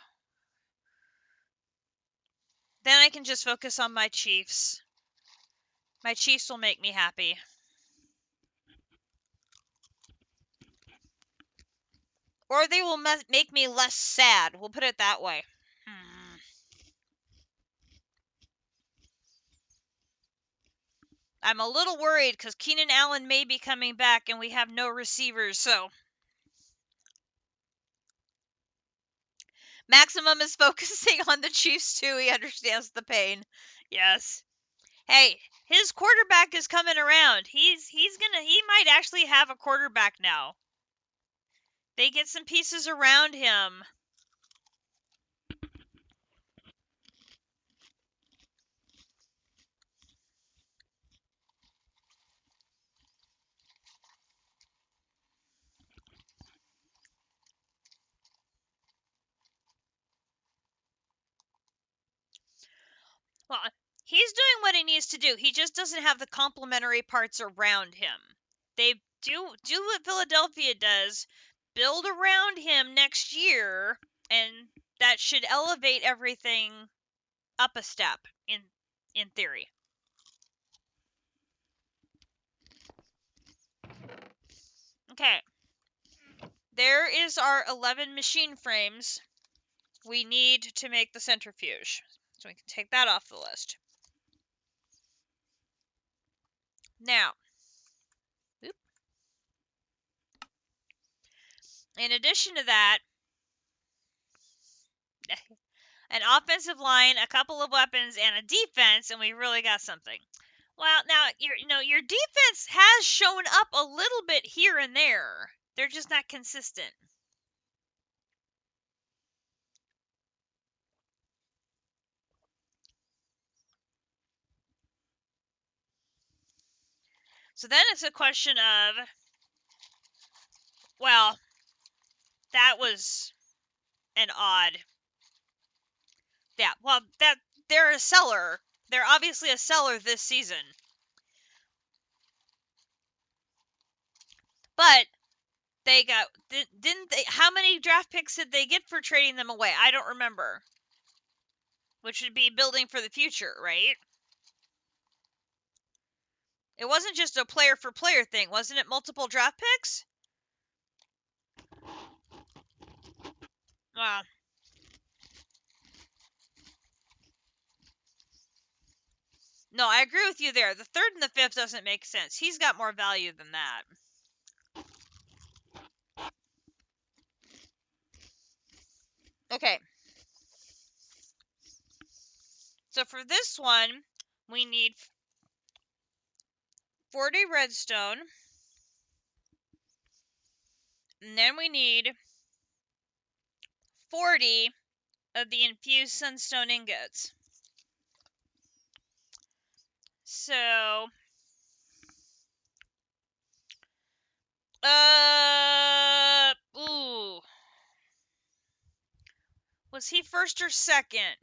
Then I can just focus on my Chiefs. My Chiefs will make me happy. Or they will make me less sad. We'll put it that way. I'm a little worried because Keenan Allen may be coming back and we have no receivers, so Maximum is focusing on the Chiefs too. He understands the pain. Yes. Hey, his quarterback is coming around. He might actually have a quarterback now. They get some pieces around him. Well, he's doing what he needs to do. He just doesn't have the complementary parts around him. They do what Philadelphia does, build around him next year, and that should elevate everything up a step in theory. Okay. There is our 11 machine frames we need to make the centrifuge. So we can take that off the list. Now, in addition to that, an offensive line, a couple of weapons, and a defense, and we really got something. Well, now your defense has shown up a little bit here and there. They're just not consistent. So then it's a question of, well, that was an odd. Yeah, well, that they're a seller. They're obviously a seller this season. But they got didn't they? How many draft picks did they get for trading them away? I don't remember. Which would be building for the future, right? It wasn't just a player for player thing, wasn't it? Multiple draft picks. Wow. No, I agree with you there. The third and the fifth doesn't make sense. He's got more value than that. Okay. So for this one, we need 40 redstone. And then we need 40 of the infused sunstone ingots. So, ooh. Was he first or second?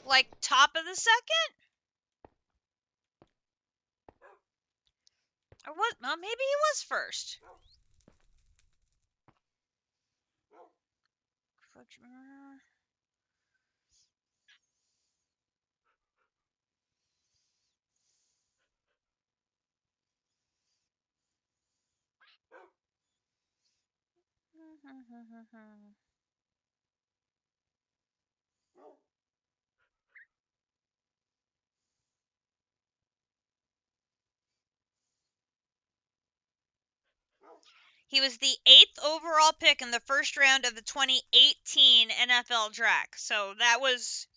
Like top of the second? Or what? Well, maybe he was first. He was the 8th overall pick in the first round of the 2018 NFL draft. So that was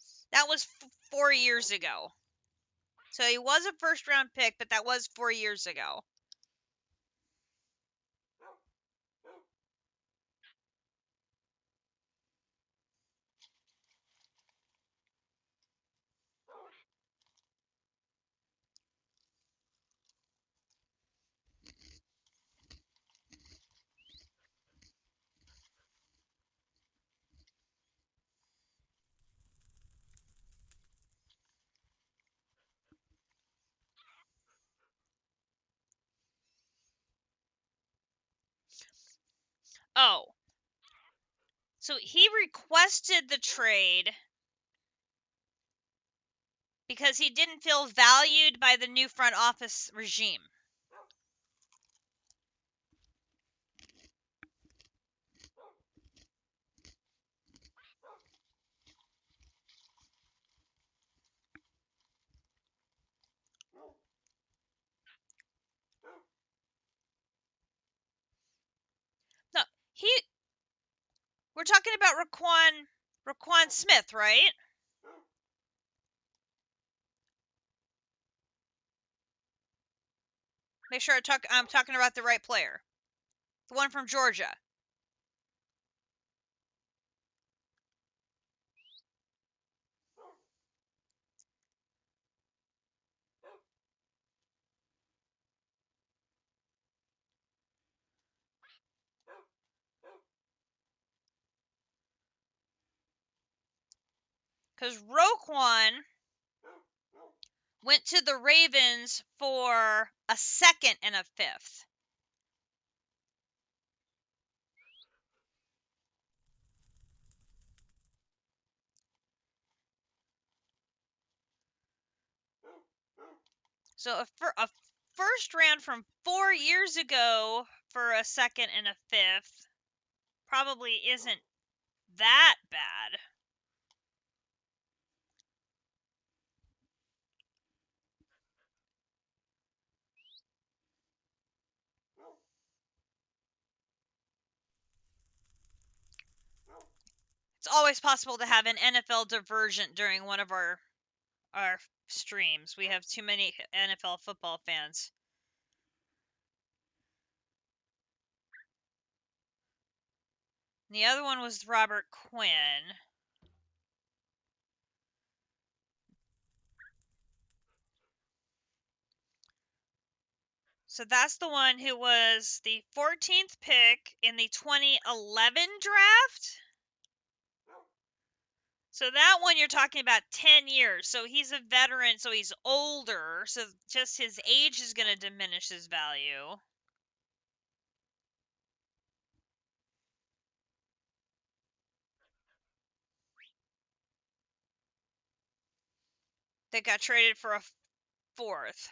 4 years ago. So he was a first round pick, but that was 4 years ago. Oh. So he requested the trade because he didn't feel valued by the new front office regime. No, we're talking about Raquan Smith, right? Make sure I'm talking about the right player. The one from Georgia. Because Roquan went to the Ravens for a second and a fifth. So a first round from 4 years ago for a second and a fifth probably isn't that bad. It's always possible to have an NFL divergent during one of our streams. We have too many NFL football fans. And the other one was Robert Quinn. So that's the one who was the 14th pick in the 2011 draft. So that one you're talking about 10 years. So he's a veteran, so he's older. So just his age is going to diminish his value. That got traded for a fourth.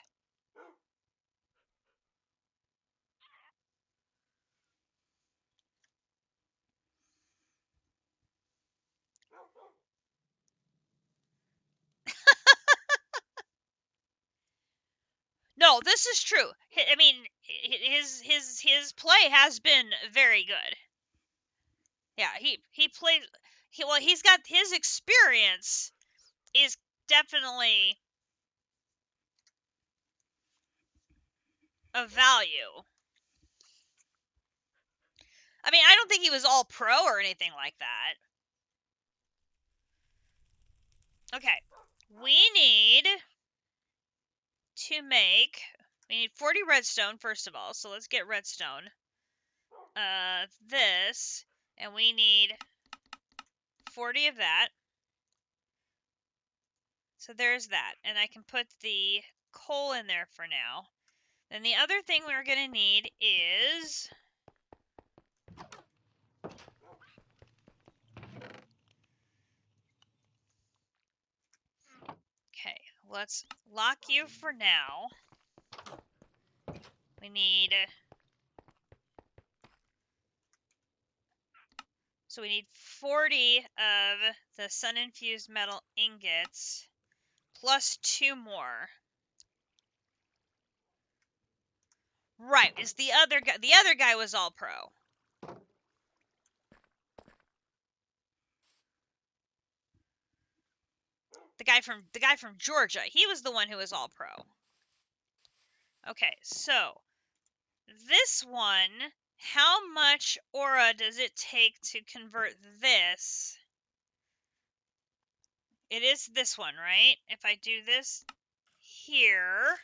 No, this is true. I mean, his play has been very good. Yeah, he plays. He's got his experience is definitely of value. I mean, I don't think he was all pro or anything like that. Okay, we need 40 redstone first of all. So let's get redstone. This, and we need 40 of that. So there's that, and I can put the coal in there for now. Then the other thing we're gonna need is okay. Let's lock you for now. We need So we need 40 of the sun-infused metal ingots, plus 2 more. Right, is the other guy. The other guy was all pro. The guy from Georgia. He was the one who was all pro. Okay, so this one, how much aura does it take to convert this? It is this one, right? If I do this here.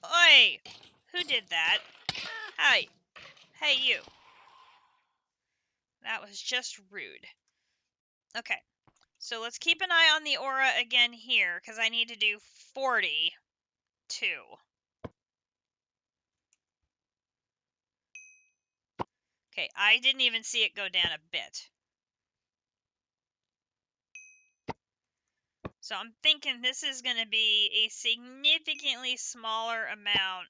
Oi! Who did that? Hey. Hey, you. That was just rude. Okay. So let's keep an eye on the aura again here, because I need to do 40 too. Okay, I didn't even see it go down a bit. So I'm thinking this is going to be a significantly smaller amount.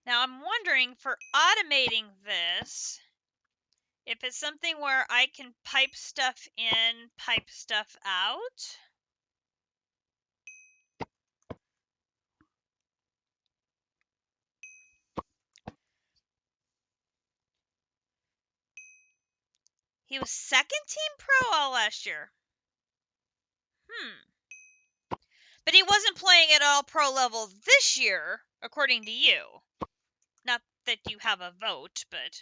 Now I'm wondering, for automating this, if it's something where I can pipe stuff in, pipe stuff out. He was second team pro all last year. But he wasn't playing at all pro level this year, according to you. Not that you have a vote, but...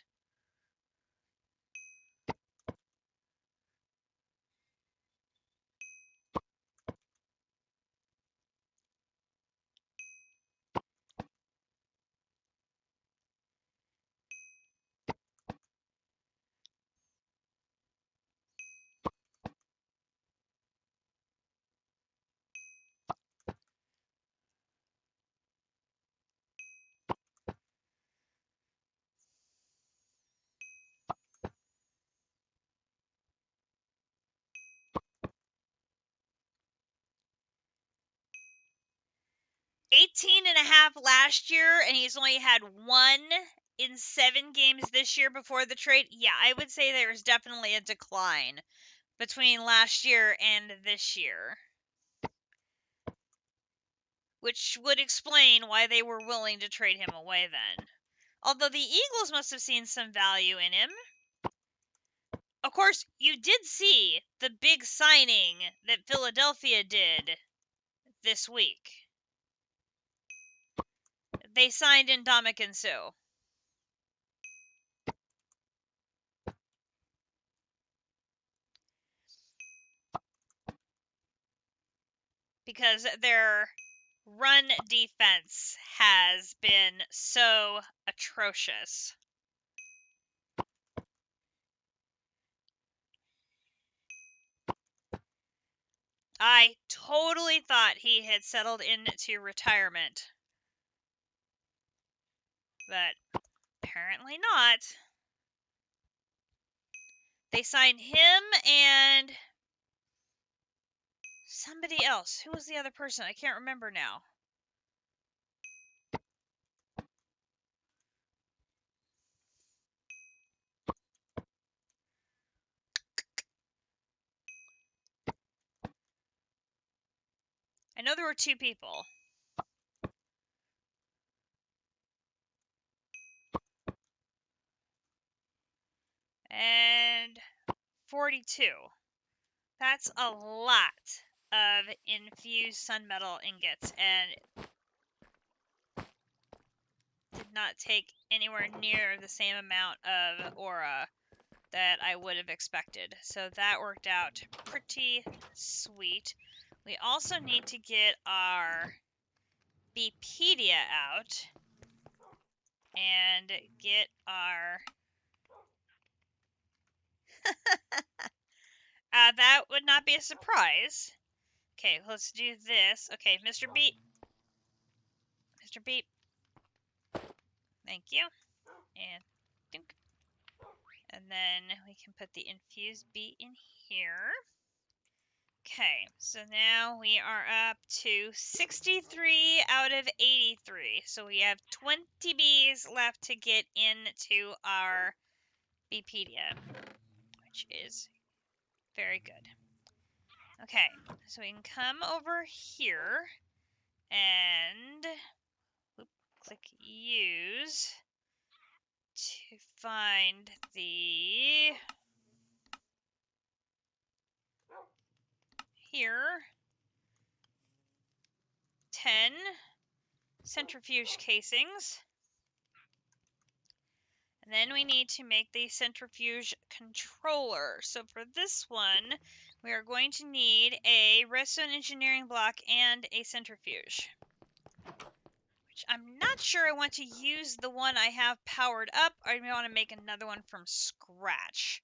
$18.5 last year, and he's only had 1 in 7 games this year before the trade. Yeah, I would say there's definitely a decline between last year and this year, which would explain why they were willing to trade him away then. Although the Eagles must have seen some value in him. Of course, you did see the big signing that Philadelphia did this week. They signed Ndamukong Suh. Because their run defense has been so atrocious. I totally thought he had settled into retirement. But apparently not. They signed him and somebody else. Who was the other person? I can't remember now. I know there were 2 people. And 42. That's a lot of infused sunmetal ingots, and did not take anywhere near the same amount of aura that I would have expected. So that worked out pretty sweet. We also need to get our Bepedia out and get our... that would not be a surprise. Okay, let's do this. Okay, Mr. Beep. Mr. Beep. Thank you. And dink. And then we can put the infused beet in here. Okay, so now we are up to 63 out of 83. So we have 20 bees left to get into our Bepedia, which is very good. Okay, so we can come over here and click use to find the... here 10 centrifuge casings, and then we need to make the centrifuge controller. So for this one, we are going to need a redstone engineering block and a centrifuge, which I'm not sure I want to use the one I have powered up. I want to make another one from scratch.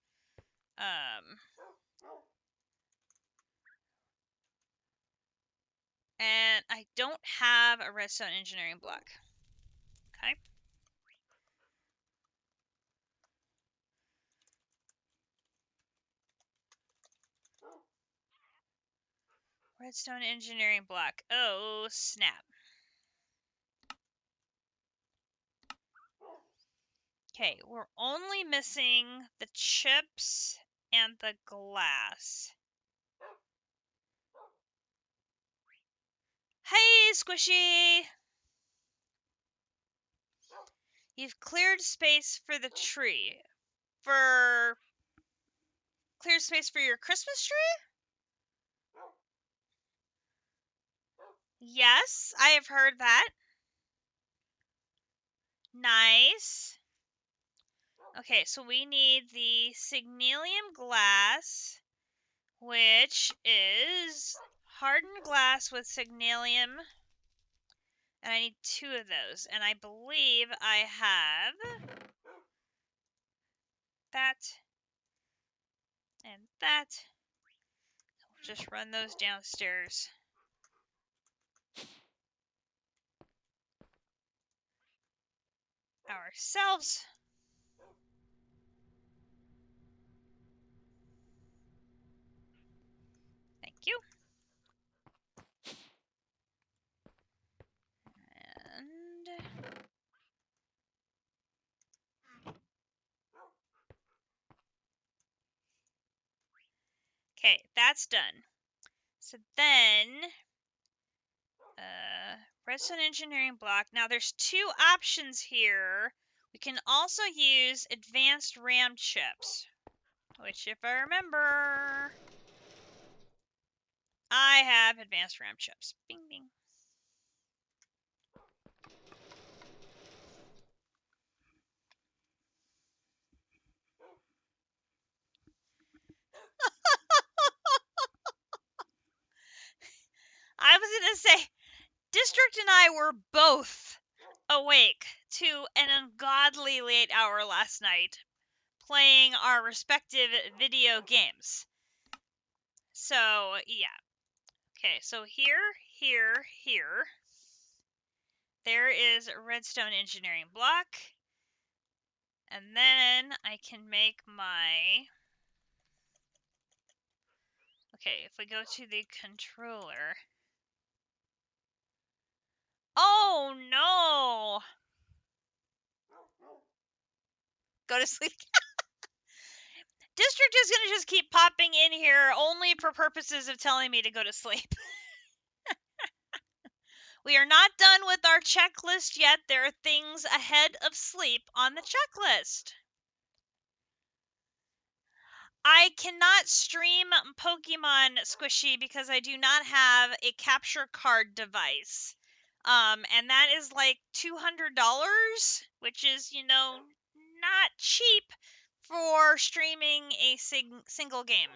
And I don't have a redstone engineering block. Okay. Redstone engineering block. Oh, snap. Okay, we're only missing the chips and the glass. Hey, Squishy! You've cleared space for the tree. Cleared space for your Christmas tree? Yes, I have heard that. Nice. Okay, so we need the signalium glass, which is hardened glass with signalium. And I need 2 of those. And I believe I have that and that. We'll just run those downstairs. Ourselves. Thank you. And okay, that's done. So then, redstone engineering block. Now there's 2 options here. We can also use advanced RAM chips, which if I remember, I have advanced RAM chips. Bing, bing. I was going to say, District and I were both awake to an ungodly late hour last night, playing our respective video games. So, yeah. Okay, so here, there is a redstone engineering block. And then I can make my... Okay, if we go to the controller... Oh, no! Go to sleep. District is going to just keep popping in here only for purposes of telling me to go to sleep. We are not done with our checklist yet. There are things ahead of sleep on the checklist. I cannot stream Pokemon Squishy because I do not have a capture card device. And that is like $200, which is, not cheap for streaming a single game.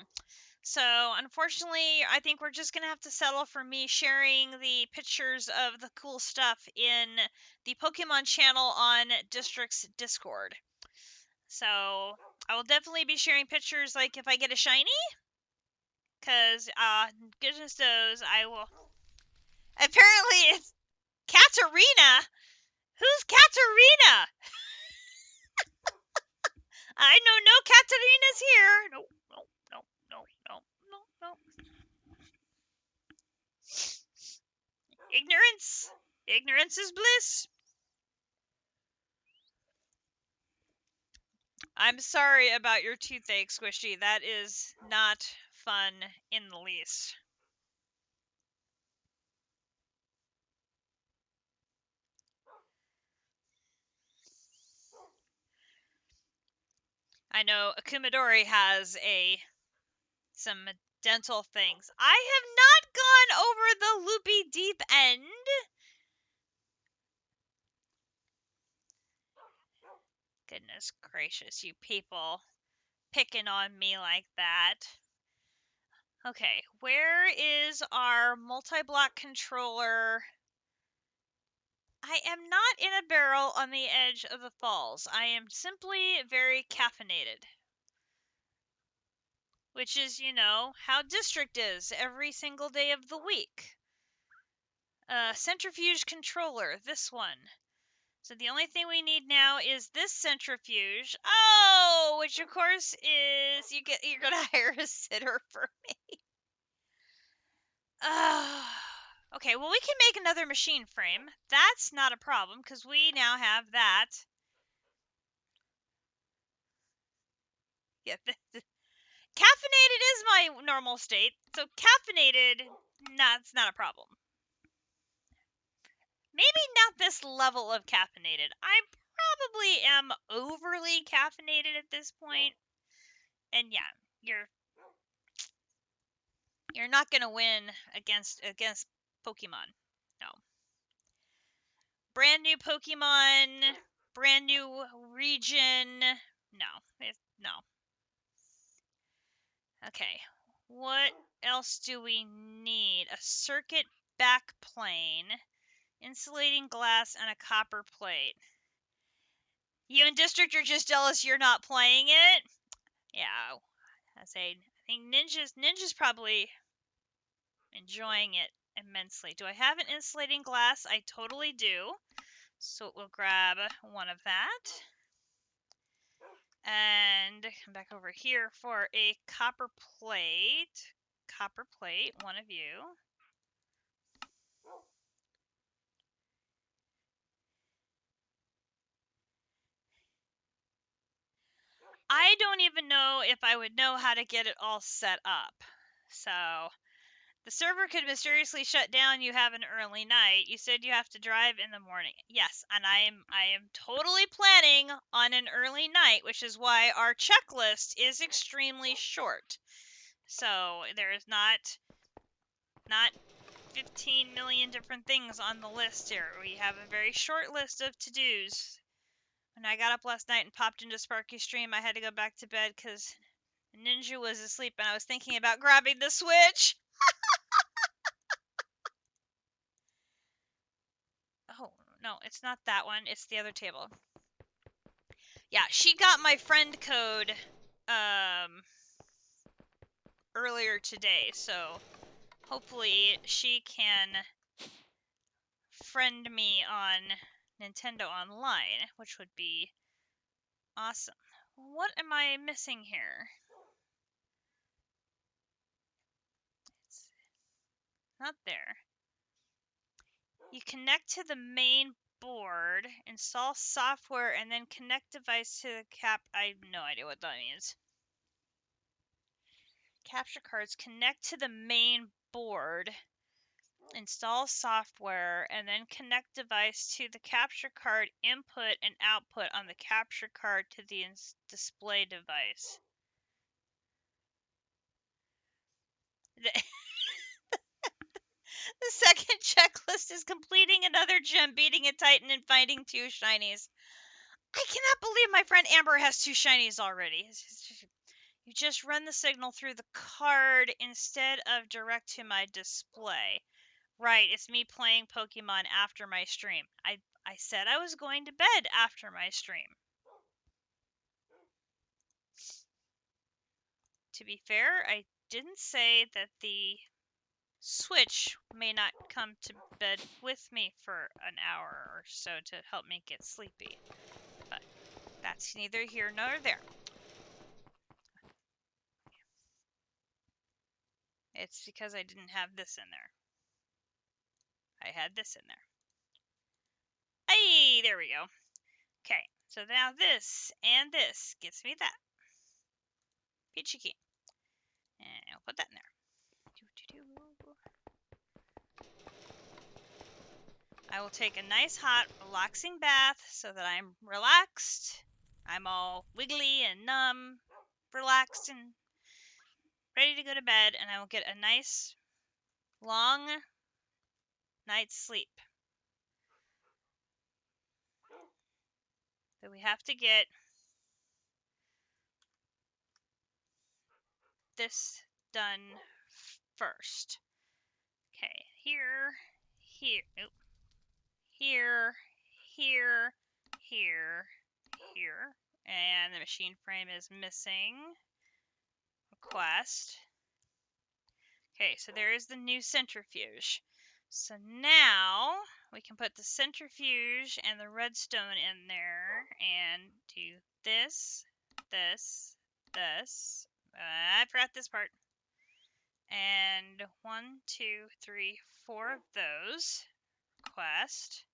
So, unfortunately, I think we're just going to have to settle for me sharing the pictures of the cool stuff in the Pokemon channel on District's Discord. So, I will definitely be sharing pictures, like, if I get a shiny. Because, goodness knows, I will... Apparently, it's Katarina! Who's Katarina? I know no Katarinas here. No, no, no, no, no, no, no. Ignorance. Ignorance is bliss. I'm sorry about your toothache, Squishy. That is not fun in the least. I know Akumadori has some dental things. I have not gone over the loopy deep end. Goodness gracious, you people picking on me like that. Okay, where is our multi-block controller? I am not in a barrel on the edge of the falls. I am simply very caffeinated. Which is, how District is every single day of the week. Centrifuge controller, this one. So the only thing we need now is this centrifuge. Oh, which of course is you're gonna hire a sitter for me. Okay, well we can make another machine frame. That's not a problem because we now have that. Yeah, caffeinated is my normal state, so caffeinated, it's not a problem. Maybe not this level of caffeinated. I probably am overly caffeinated at this point. And yeah, you're not gonna win against Pokemon. No. Brand new Pokemon, brand new region. No. Okay. What else do we need? A circuit backplane, insulating glass, and a copper plate. You in District are just jealous you're not playing it? Yeah. I think Ninja's probably enjoying it immensely. Do I have an insulating glass? I totally do. So we'll grab one of that. And come back over here for a copper plate. Copper plate, one of you. I don't even know if I would know how to get it all set up. So the server could mysteriously shut down. You have an early night. You said you have to drive in the morning. Yes, and I am totally planning on an early night, which is why our checklist is extremely short. So there is not 15 million different things on the list here. We have a very short list of to-dos. When I got up last night and popped into Sparky's stream, I had to go back to bed because Ninja was asleep and I was thinking about grabbing the Switch. Oh, no, it's not that one. It's the other table. Yeah, she got my friend code earlier today, so hopefully she can friend me on Nintendo Online, which would be awesome. What am I missing here? It's not there. You connect to the main board, install software, and then connect device to the cap. I have no idea what that means. Capture cards, connect to the main board, install software, and then connect device to the capture card input and output on the capture card to the display device. The second checklist is completing another gym, beating a titan, and finding 2 shinies. I cannot believe my friend Amber has 2 shinies already. You just run the signal through the card instead of direct to my display. Right, it's me playing Pokemon after my stream. I said I was going to bed after my stream. To be fair, I didn't say that the Switch may not come to bed with me for an hour or so to help me get sleepy. But that's neither here nor there. It's because I didn't have this in there. I had this in there. Hey, there we go. Okay, so now this and this gets me that. Peachy key. And I'll put that in there. I will take a nice, hot, relaxing bath so that I'm relaxed. I'm all wiggly and numb, relaxed, and ready to go to bed, and I will get a nice, long night's sleep. But we have to get this done first. Okay, here, here, here, here, here, and the machine frame is missing. Request. Okay, so there is the new centrifuge. So now we can put the centrifuge and the redstone in there and do this, this, this. I forgot this part. And 1, 2, 3, 4 of those. Quest.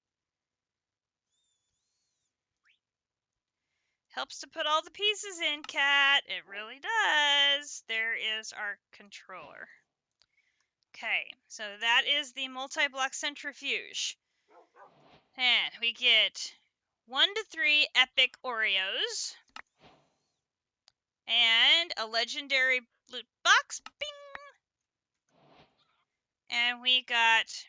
Helps to put all the pieces in, Cat. It really does. There is our controller. Okay, so that is the multi-block centrifuge. And we get 1 to 3 epic Oreos. And a legendary loot box. Bing! And we got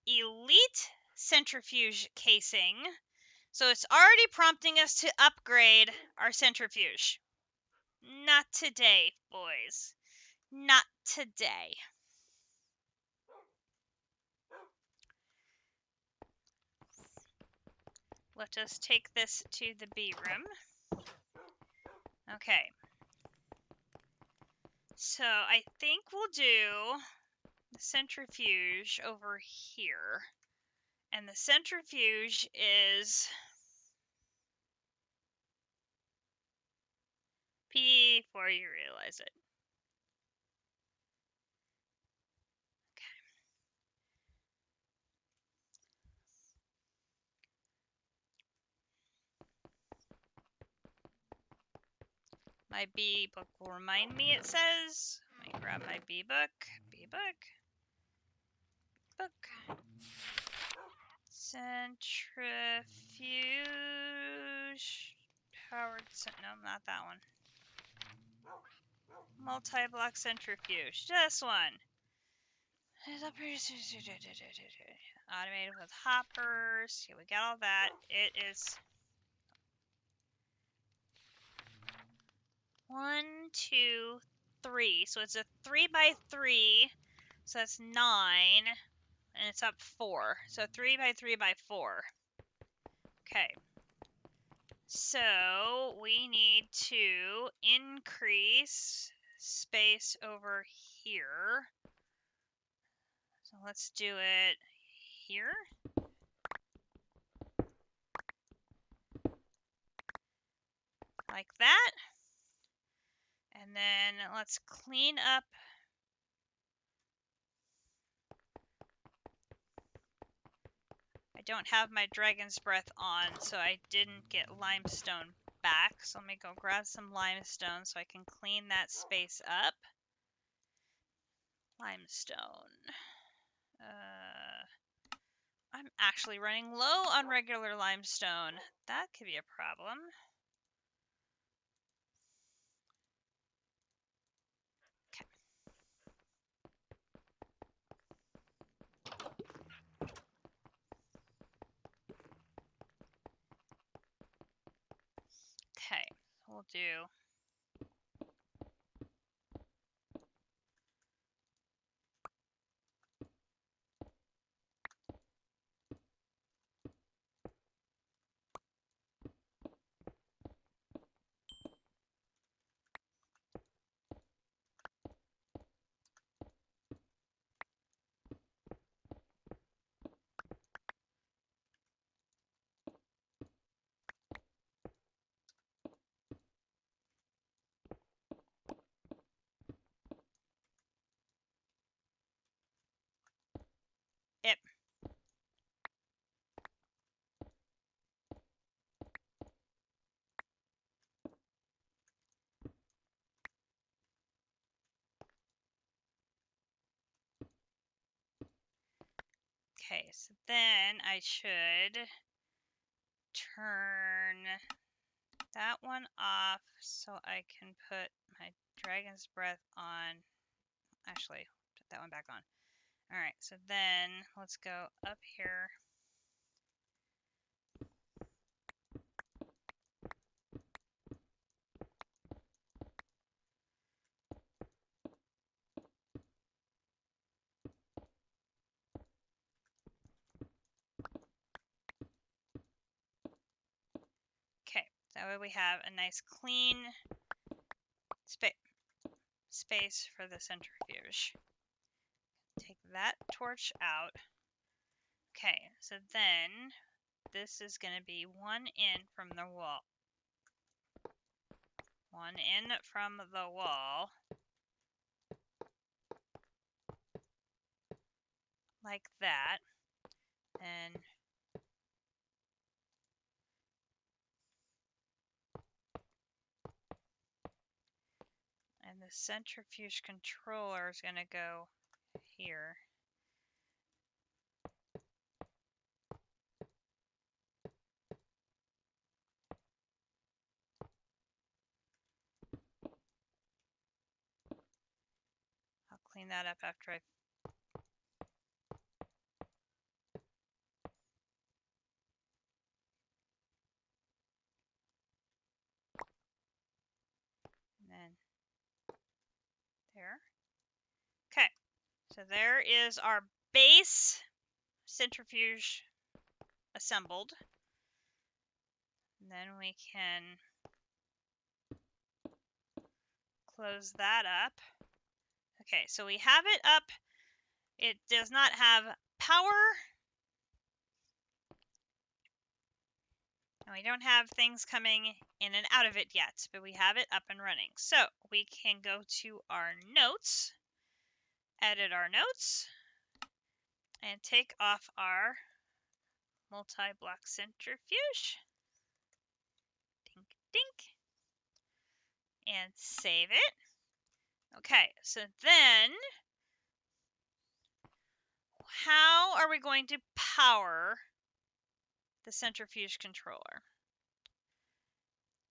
elite centrifuge casing. So it's already prompting us to upgrade our centrifuge. Not today, boys. Not today. Let us take this to the B room. Okay. So I think we'll do the centrifuge over here. And the centrifuge is before you realize it. My B book will remind me, it says. Let me grab my B book. B book. Book. Centrifuge. Powered. No, not that one. Multi-block centrifuge. This one. Automated with hoppers. Yeah, we got all that. It is 1, 2, 3. So it's a 3x3. So that's 9. And it's up 4. So 3x3x4. Okay. So we need to increase space over here. So let's do it here. Like that. And then let's clean up. I don't have my dragon's breath on, so I didn't get limestone back. So let me go grab some limestone so I can clean that space up. Limestone. I'm actually running low on regular limestone. That could be a problem. Okay, we'll do. Yep. Okay, so then I should turn that one off so I can put my dragon's breath on. Actually, put that one back on. Alright, so then let's go up here. Okay, that way we have a nice clean space for the centrifuge. torch out. Okay, so then this is going to be one in from the wall. One in from the wall. Like that. And the centrifuge controller is going to go here. I'll clean that up after I... And then there. Okay, so there is our base centrifuge assembled. And then we can close that up. Okay, so we have it up. It does not have power. And we don't have things coming in and out of it yet, but we have it up and running. So we can go to our notes, edit our notes, and take off our multi-block centrifuge. Dink, dink. And save it. Okay, so then how are we going to power the centrifuge controller?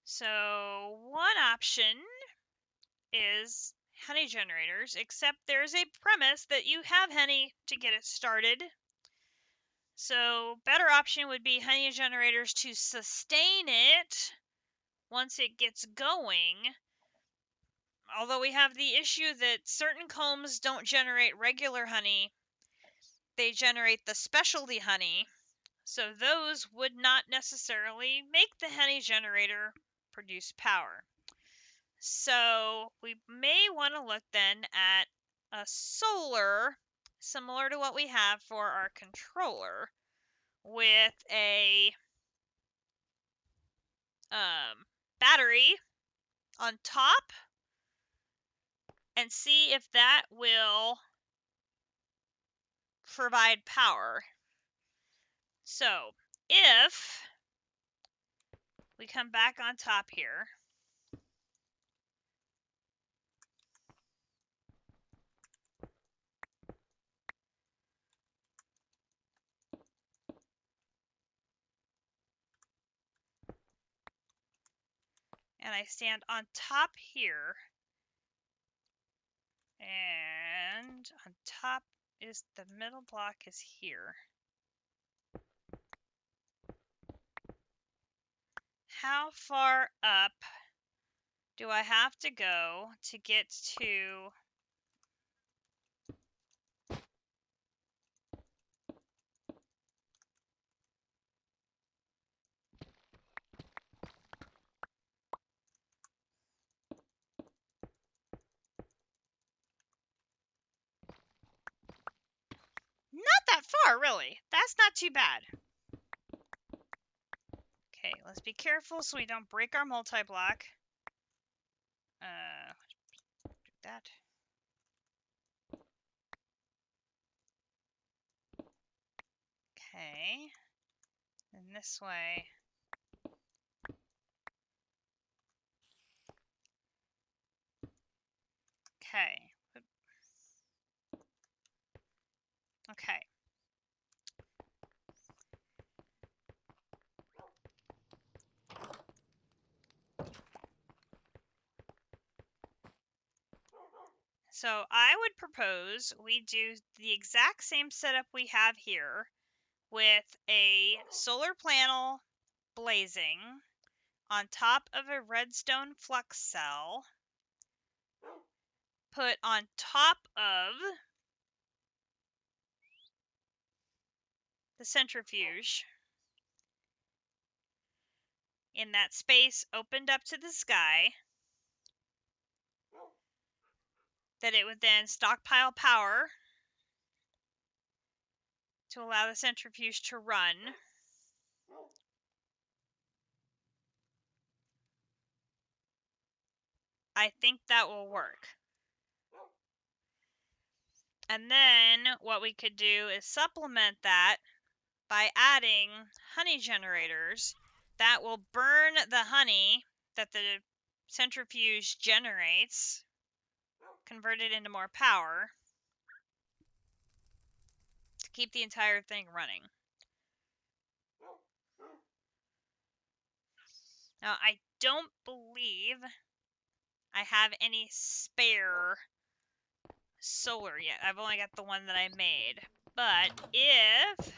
So one option is honey generators, except there's a premise that you have honey to get it started. So better option would be honey generators to sustain it once it gets going. Although we have the issue that certain combs don't generate regular honey, they generate the specialty honey. So those would not necessarily make the honey generator produce power. So we may want to look then at a solar, similar to what we have for our controller, with a battery on top, and see if that will provide power. So if we come back on top here, and I stand on top here, and on top is the middle block is here. How far up do I have to go to get to not that far, really. That's not too bad. Okay, let's be careful so we don't break our multi-block. Do that. Okay. And this way. Okay. Okay. So I would propose we do the exact same setup we have here with a solar panel blazing on top of a redstone flux cell, put on top of the centrifuge in that space opened up to the sky, that it would then stockpile power to allow the centrifuge to run. I think that will work. And then what we could do is supplement that by adding honey generators that will burn the honey that the centrifuge generates, convert it into more power to keep the entire thing running. Now, I don't believe I have any spare solar yet. I've only got the one that I made. But if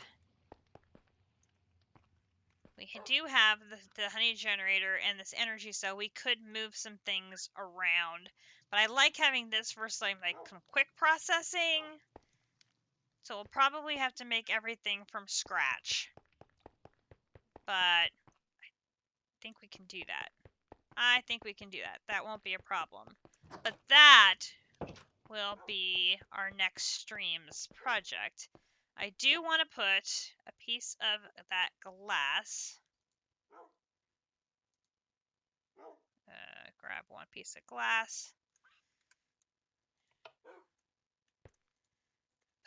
we do have the honey generator and this energy cell, we could move some things around. But I like having this for some quick processing. So we'll probably have to make everything from scratch. But I think we can do that. I think we can do that. That won't be a problem. But that will be our next stream's project. I do want to put a piece of that glass. Grab one piece of glass.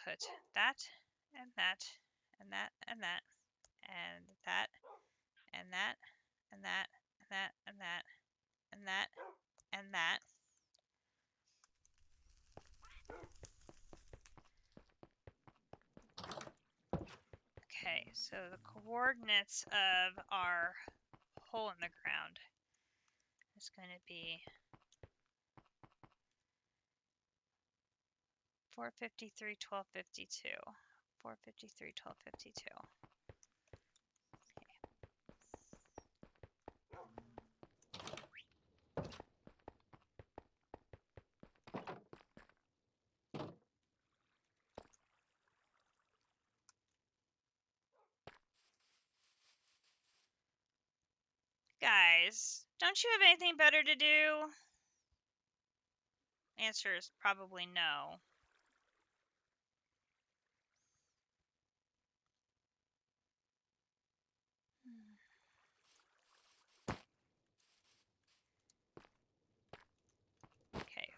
Put that, and that, and that, and that, and that, and that, and that, and that, and that, and that, and that. Okay, so the coordinates of our hole in the ground is going to be 453, 1252. 453, 1252. Guys, don't you have anything better to do? Answer is probably no. Okay.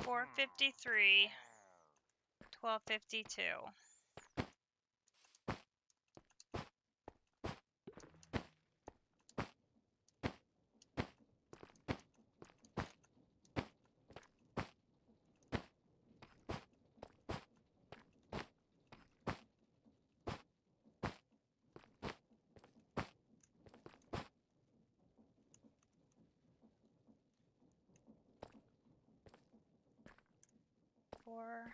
453, 1252. Four.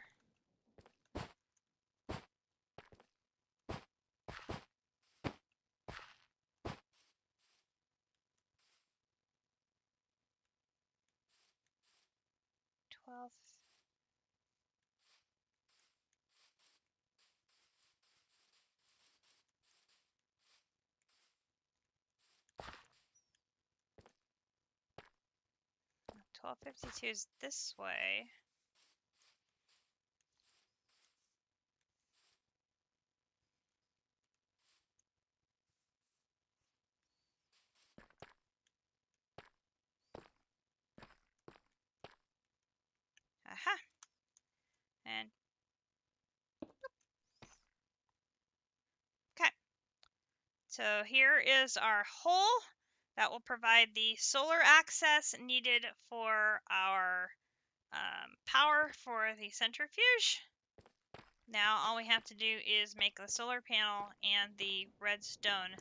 $12. $12.52 is this way. Aha. And okay. So here is our hole that will provide the solar access needed for our power for the centrifuge. Now all we have to do is make the solar panel and the redstone.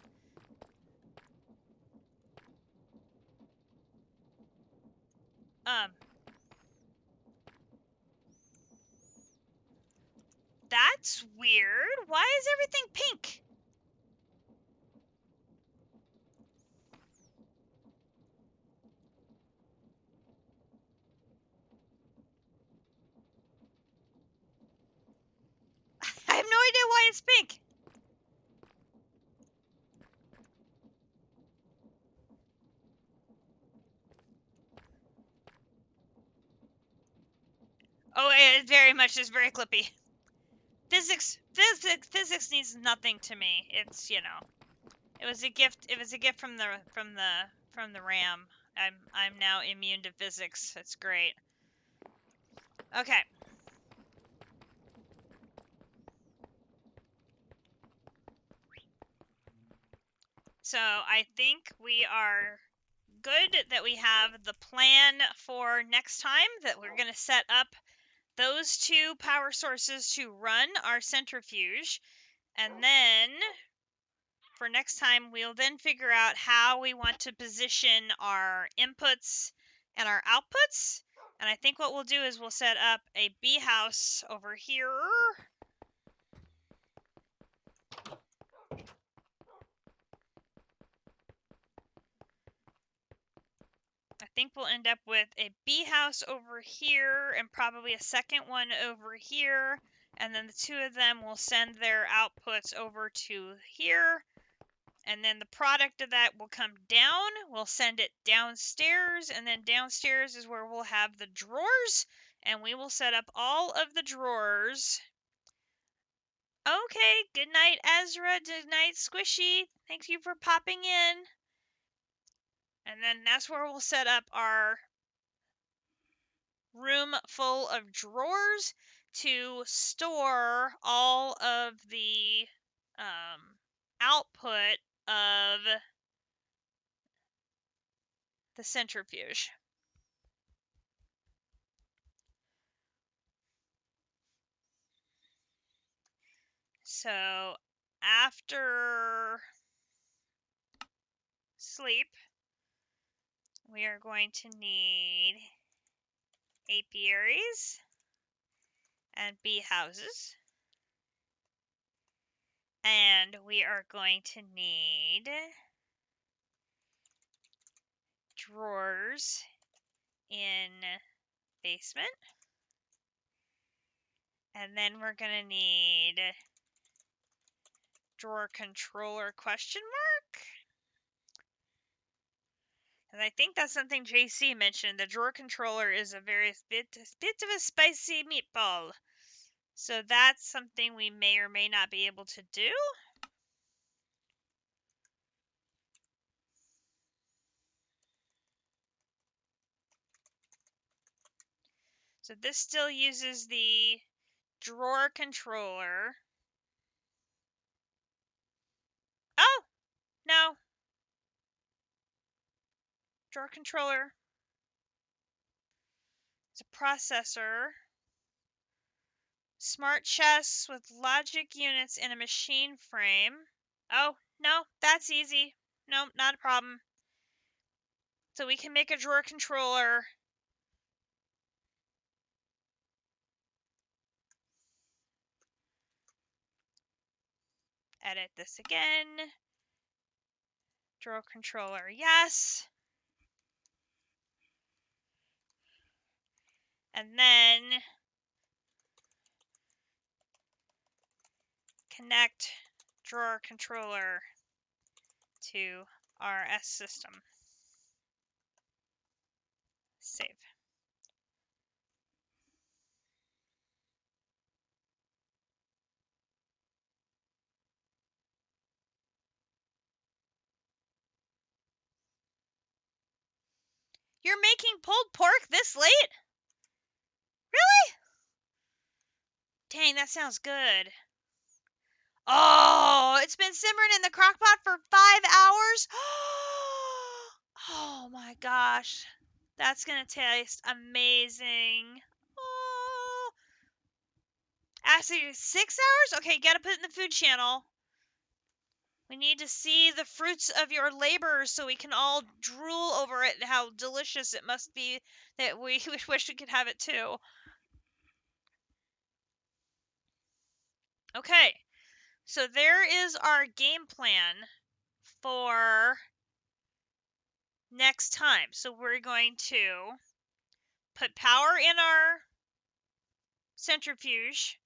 That's weird. Why is everything pink? I have no idea why it's pink. Oh, it very much is very clippy. Physics Physics means nothing to me. It's, you know, it was a gift. It was a gift from the RAM. I'm now immune to physics. It's great. Okay. So I think we are good that we have the plan for next time, that we're going to set up those two power sources to run our centrifuge. And then for next time, we'll then figure out how we want to position our inputs and our outputs. And I think what we'll do is we'll set up a bee house over here. I think we'll end up with a bee house over here and probably a second one over here. And then the two of them will send their outputs over to here. And then the product of that will come down. We'll send it downstairs. And then downstairs is where we'll have the drawers. And we will set up all of the drawers. Okay, good night, Ezra. Good night, Squishy. Thank you for popping in. And then that's where we'll set up our room full of drawers to store all of the output of the centrifuge. So after sleep, we are going to need apiaries and bee houses. And we are going to need drawers in basement. And then we're going to need drawer controller question mark. And I think that's something JC mentioned. The drawer controller is a bit of a spicy meatball. So that's something we may or may not be able to do. So this still uses the drawer controller. Oh, no. Drawer controller. It's a processor. Smart chests with logic units in a machine frame. Oh, no, that's easy. No, not a problem. So we can make a drawer controller. Edit this again. Drawer controller, yes. And then connect drawer controller to RS system. Save. You're making pulled pork this late? Really? Dang, that sounds good. Oh, it's been simmering in the crock pot for 5 hours? Oh my gosh. That's gonna taste amazing. Oh. Actually, 6 hours? Okay, gotta put it in the food channel. We need to see the fruits of your labor so we can all drool over it and how delicious it must be, that we wish we could have it too. Okay, so there is our game plan for next time. So we're going to put power in our centrifuge.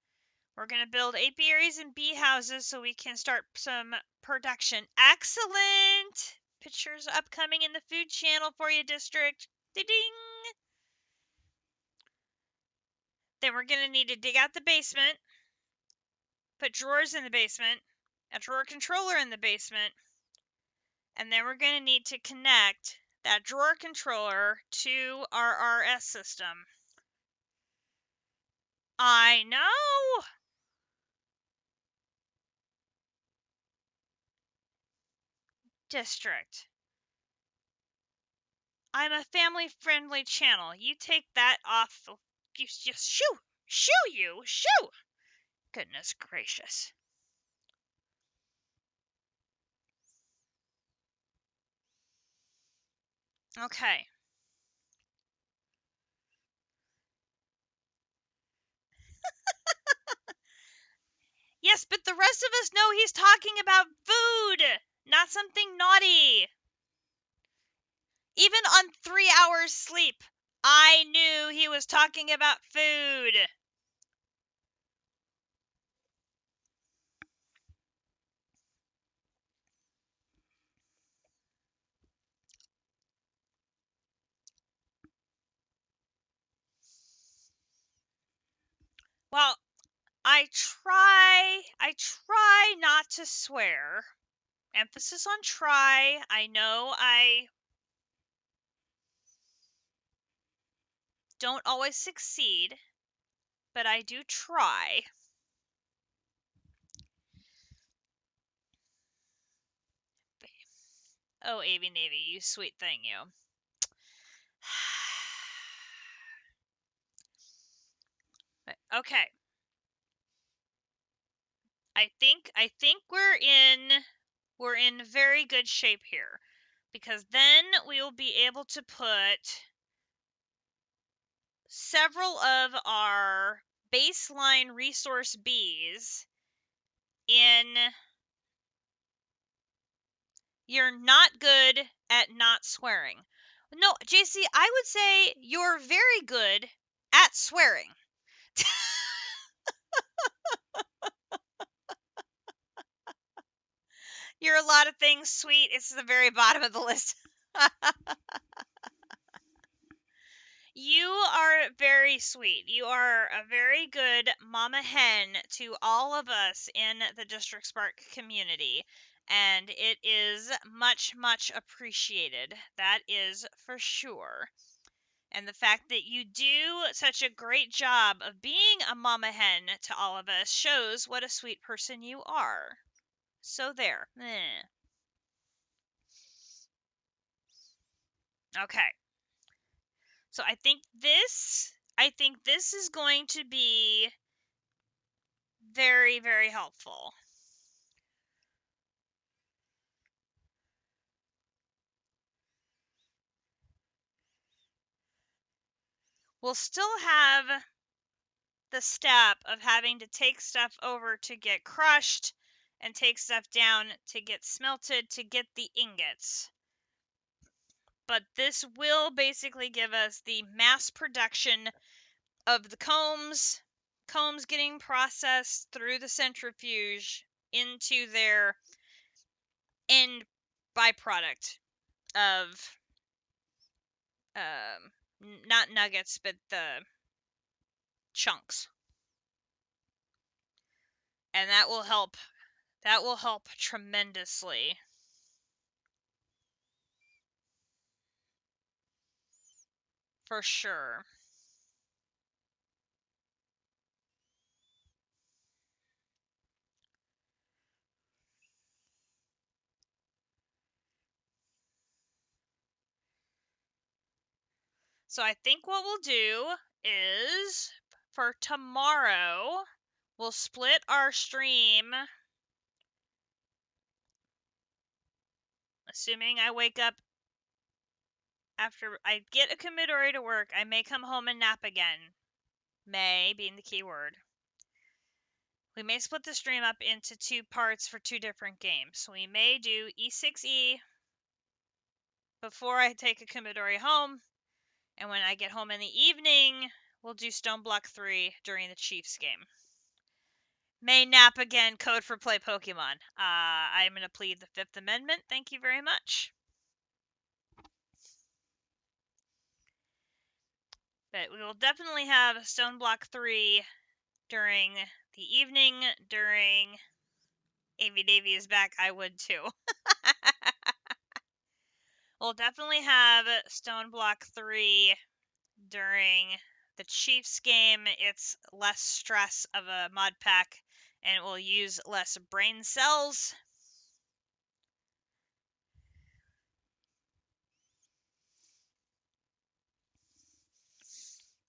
We're going to build apiaries and bee houses so we can start some production. Excellent! Pictures upcoming in the food channel for you, district. Ding! Then we're going to need to dig out the basement. put drawers in the basement, a drawer controller in the basement, and then we're going to need to connect that drawer controller to our RS system. I know! District. I'm a family-friendly channel. You take that off. You just shoo! Shoo you! Shoo! Goodness gracious. Okay. Yes, but the rest of us know he's talking about food, not something naughty. Even on 3 hours sleep, I knew he was talking about food. Well, I try not to swear. Emphasis on try. I know I don't always succeed, but I do try. Oh, Avy Navy, you sweet thing, you. Okay. I think we're in very good shape here, because then we will be able to put several of our baseline resource Bs in. You're not good at not swearing. No, JC, I would say you're very good at swearing. You're a lot of things, sweet. It's the very bottom of the list. You are very sweet. You are a very good mama hen to all of us in the District Spark community, and it is much, much appreciated. That is for sure. And the fact that you do such a great job of being a mama hen to all of us shows what a sweet person you are. So there. Okay. So I think this is going to be very, very helpful. We'll still have the step of having to take stuff over to get crushed and take stuff down to get smelted to get the ingots. But this will basically give us the mass production of the combs getting processed through the centrifuge into their end byproduct of not nuggets, but the chunks. And that will help tremendously. For sure. So I think what we'll do is, for tomorrow, we'll split our stream. Assuming I wake up after I get a committery to work, I may come home and nap again. May being the key word. We may split the stream up into 2 parts for 2 different games. We may do E6E before I take a committery home, and when I get home in the evening, we'll do Stone Block 3 during the Chiefs game. May nap again, code for play Pokemon. I'm going to plead the 5th Amendment. Thank you very much. But we will definitely have Stone Block 3 during the evening during Avy Davy is back, I would too. We'll definitely have Stone Block 3 during the Chiefs game. It's less stress of a mod pack and will use less brain cells.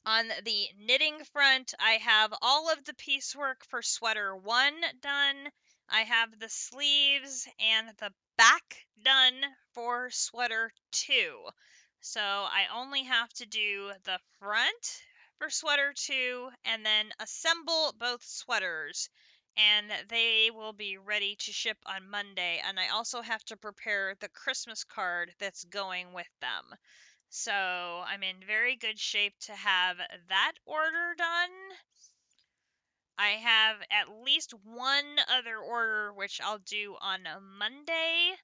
On the knitting front, I have all of the piecework for sweater 1 done. I have the sleeves and the back done for sweater 2. So I only have to do the front for sweater 2 and then assemble both sweaters. And they will be ready to ship on Monday. And I also have to prepare the Christmas card that's going with them. So I'm in very good shape to have that order done. I have at least one other order which I'll do on a Monday.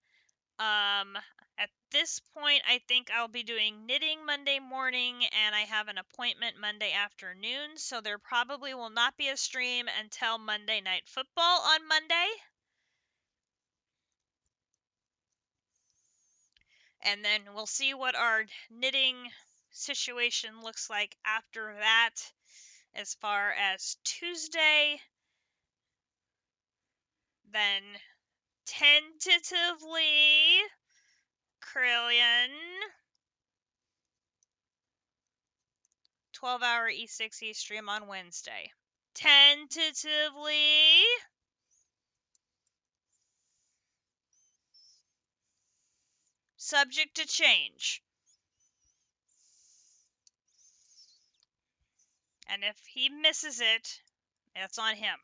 At this point, I think I'll be doing knitting Monday morning, and I have an appointment Monday afternoon, so there probably will not be a stream until Monday Night Football on Monday. And then we'll see what our knitting situation looks like after that. As far as Tuesday, then tentatively Krillian 12-hour E6E stream on Wednesday. Tentatively subject to change. And if he misses it, that's on him.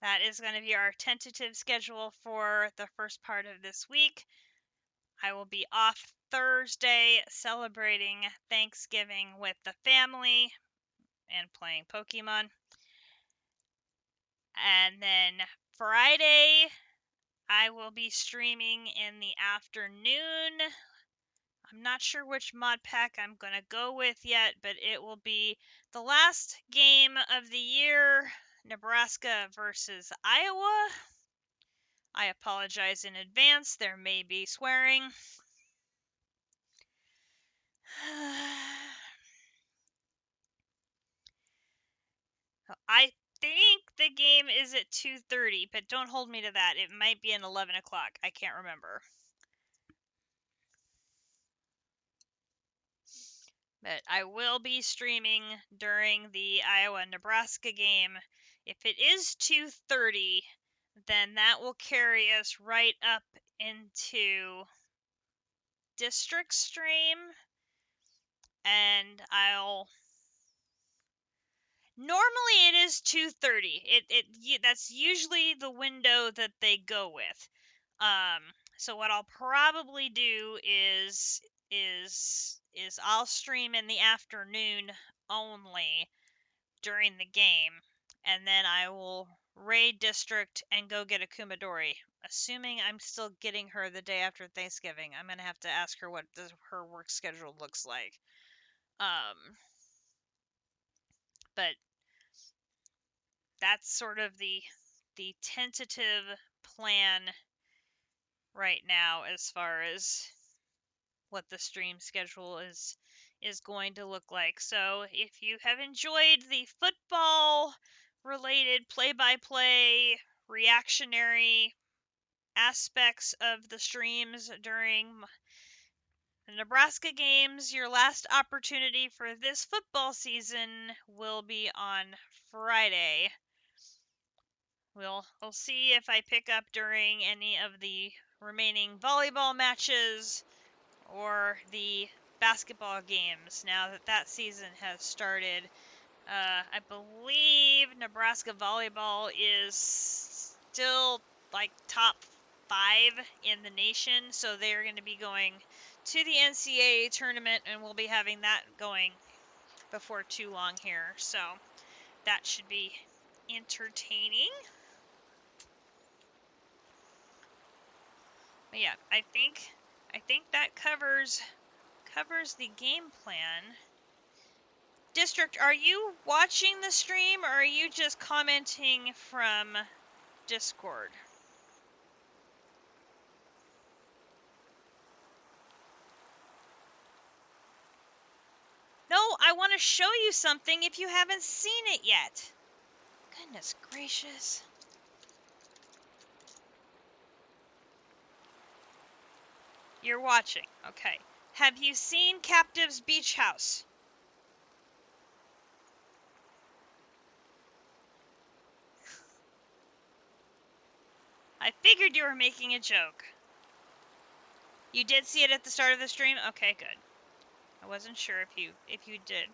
That is going to be our tentative schedule for the first part of this week. I will be off Thursday celebrating Thanksgiving with the family and playing Pokemon. And then Friday, I will be streaming in the afternoon. I'm not sure which mod pack I'm going to go with yet, but it will be the last game of the year, Nebraska versus Iowa. I apologize in advance. There may be swearing. I think the game is at 2:30, but don't hold me to that. It might be an 11 o'clock. I can't remember. But I will be streaming during the Iowa-Nebraska game. If it is 2:30, then that will carry us right up into district stream, and normally it is 2:30. That's usually the window that they go with. So what I'll probably do is I'll stream in the afternoon only during the game, and then I will raid district and go get a Kumadori. Assuming I'm still getting her the day after Thanksgiving, I'm gonna have to ask her what her work schedule looks like. But that's sort of the tentative plan right now as far as what the stream schedule is going to look like. So if you have enjoyed the football related play-by-play reactionary aspects of the streams during the Nebraska games, your last opportunity for this football season will be on Friday. We'll see if I pick up during any of the remaining volleyball matches or the basketball games now that that season has started. I believe Nebraska volleyball is still like top 5 in the nation, so they're going to be going to the NCAA tournament, and we'll be having that going before too long here. So that should be entertaining. But yeah, I think that covers the game plan. District, are you watching the stream or are you just commenting from Discord? No, I want to show you something if you haven't seen it yet. Goodness gracious. You're watching. Okay. Have you seen Captive's Beach House? I figured you were making a joke. You did see it at the start of the stream? Okay, good. I wasn't sure if you did.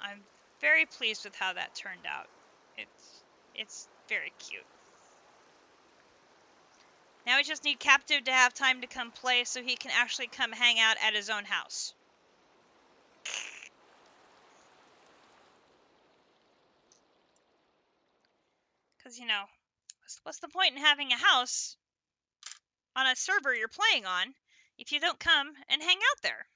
I'm very pleased with how that turned out. It's very cute. Now we just need Captive to have time to come play so he can actually come hang out at his own house. Because, you know, what's the point in having a house on a server you're playing on if you don't come and hang out there?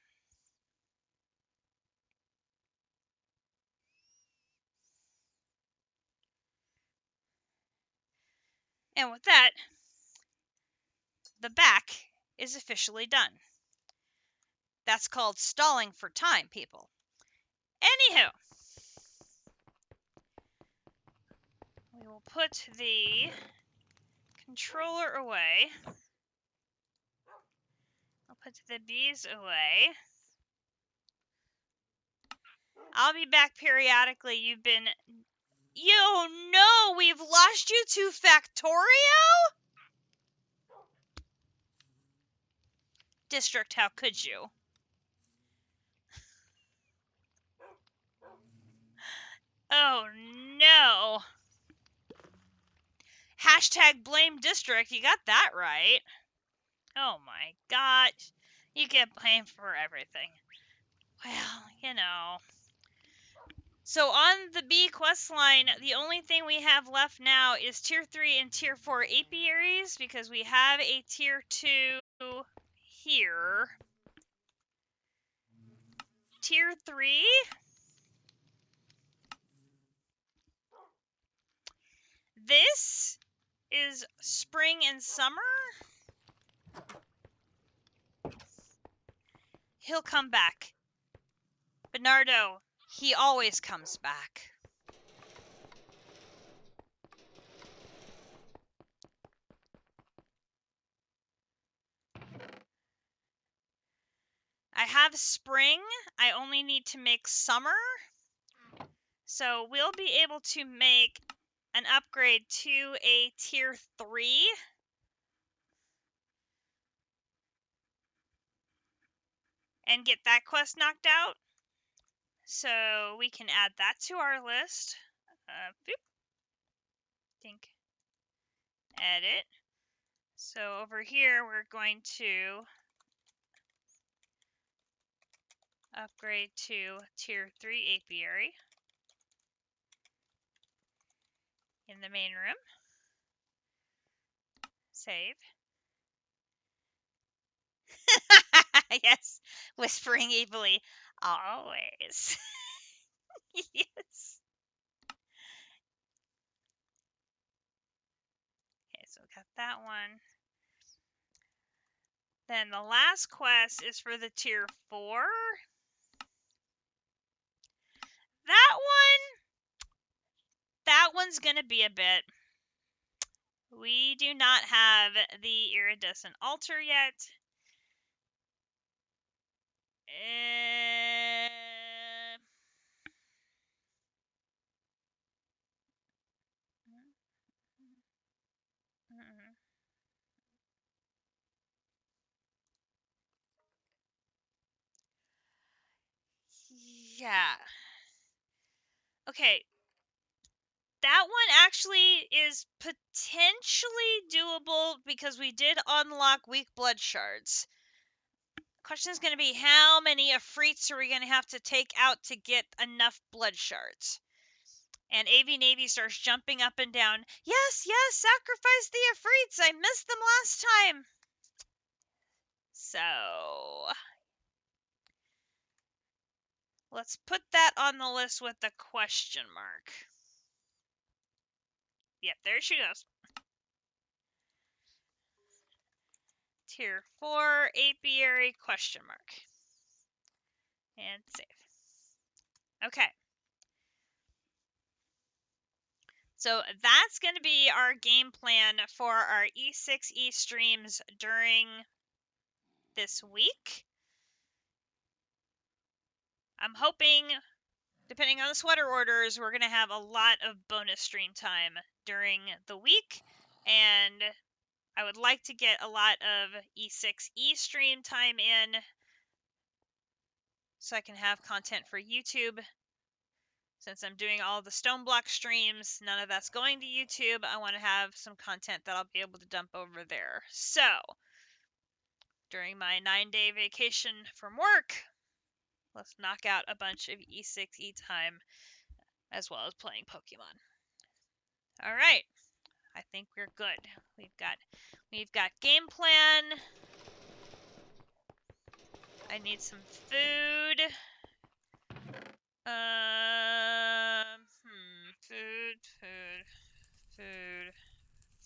And with that, the back is officially done. That's called stalling for time, people. Anywho, we will put the controller away. I'll put the bees away. I'll be back periodically. You've been... Yo, no! We've lost you to Factorio? District, how could you? Oh, no. Hashtag blame district. You got that right. Oh, my God. You get blamed for everything. Well, you know... So on the B quest line, the only thing we have left now is Tier 3 and Tier 4 apiaries, because we have a Tier 2 here. Tier 3? This is spring and summer? He'll come back. Bernardo, he always comes back. I have spring. I only need to make summer. So we'll be able to make an upgrade to a Tier 3. And get that quest knocked out. So we can add that to our list. Boop. Think. Edit. So over here, we're going to upgrade to Tier 3 apiary in the main room. Save. Yes, whispering evilly. Always. Yes. Okay, so we got that one. Then the last quest is for the Tier 4. That one's gonna be a bit. We do not have the iridescent altar yet. Yeah. Okay. That one actually is potentially doable because we did unlock weak blood shards. Question is going to be how many Afrits are we going to have to take out to get enough blood shards? And AV Navy starts jumping up and down. Yes, yes, sacrifice the Afrits. I missed them last time. So Let's put that on the list with the question mark. Yep, there she goes. Tier 4 apiary question mark. And save. Okay. So that's going to be our game plan for our E6E streams during this week. I'm hoping, depending on the sweater orders, we're going to have a lot of bonus stream time during the week. And I would like to get a lot of E6E stream time in so I can have content for YouTube. Since I'm doing all the Stoneblock streams, none of that's going to YouTube. I want to have some content that I'll be able to dump over there. So, during my 9-day vacation from work, let's knock out a bunch of E6E time as well as playing Pokemon. All right. I think we're good. We've got game plan. I need some food.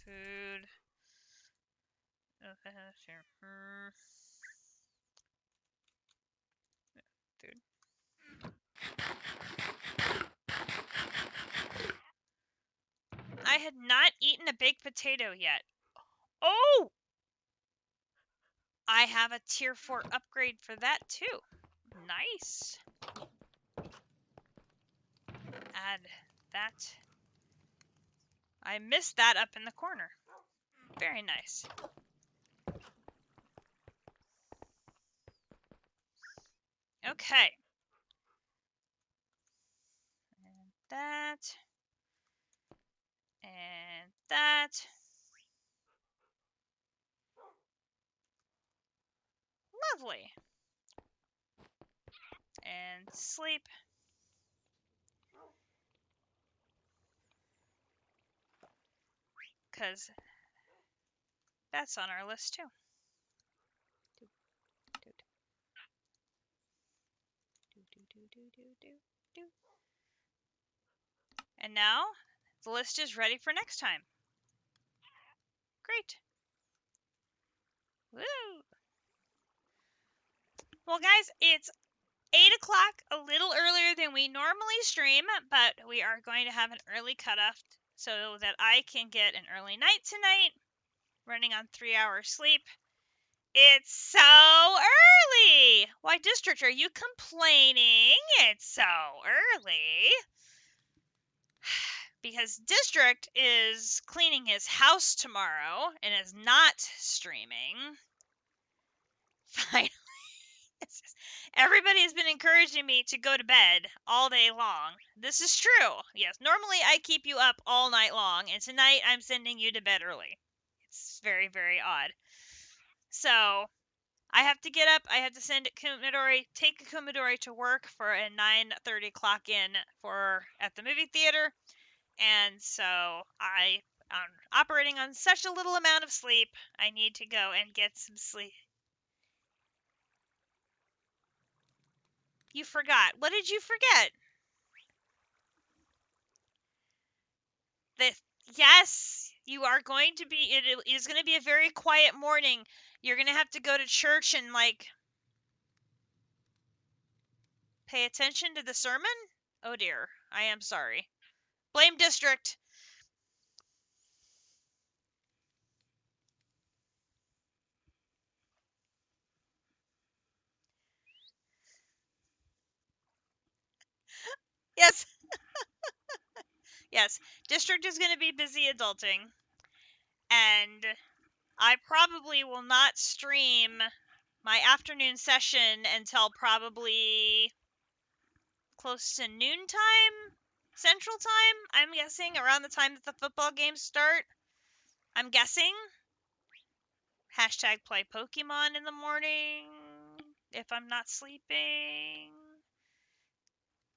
Food. Okay, sure. Food. I had not eaten a baked potato yet. Oh! I have a tier 4 upgrade for that too. Nice. Add that. I missed that up in the corner. Very nice. Okay. And that. And that. Lovely. And sleep. Because that's on our list too. And now the list is ready for next time. Great. Woo! Well, guys, it's 8 o'clock, a little earlier than we normally stream, but we are going to have an early cutoff so that I can get an early night tonight, running on 3 hours sleep. It's so early! Why, District, are you complaining? It's so early. Because District is cleaning his house tomorrow and is not streaming. Finally. Everybody has been encouraging me to go to bed all day long. This is true. Yes, normally I keep you up all night long, and tonight I'm sending you to bed early. It's very, very odd. So, I have to get up. I have to take Kumidori to work for a 9:30 clock in at the movie theater. And so I'm operating on such a little amount of sleep. I need to go and get some sleep. You forgot. What did you forget? Yes, you are going to be. It is going to be a very quiet morning. You're going to have to go to church and pay attention to the sermon. Oh dear, I am sorry. Blame District. Yes. Yes, District is going to be busy adulting, and I probably will not stream my afternoon session until probably close to noontime Central Time. I'm guessing around the time that the football games start. I'm guessing. Hashtag play Pokemon in the morning if I'm not sleeping.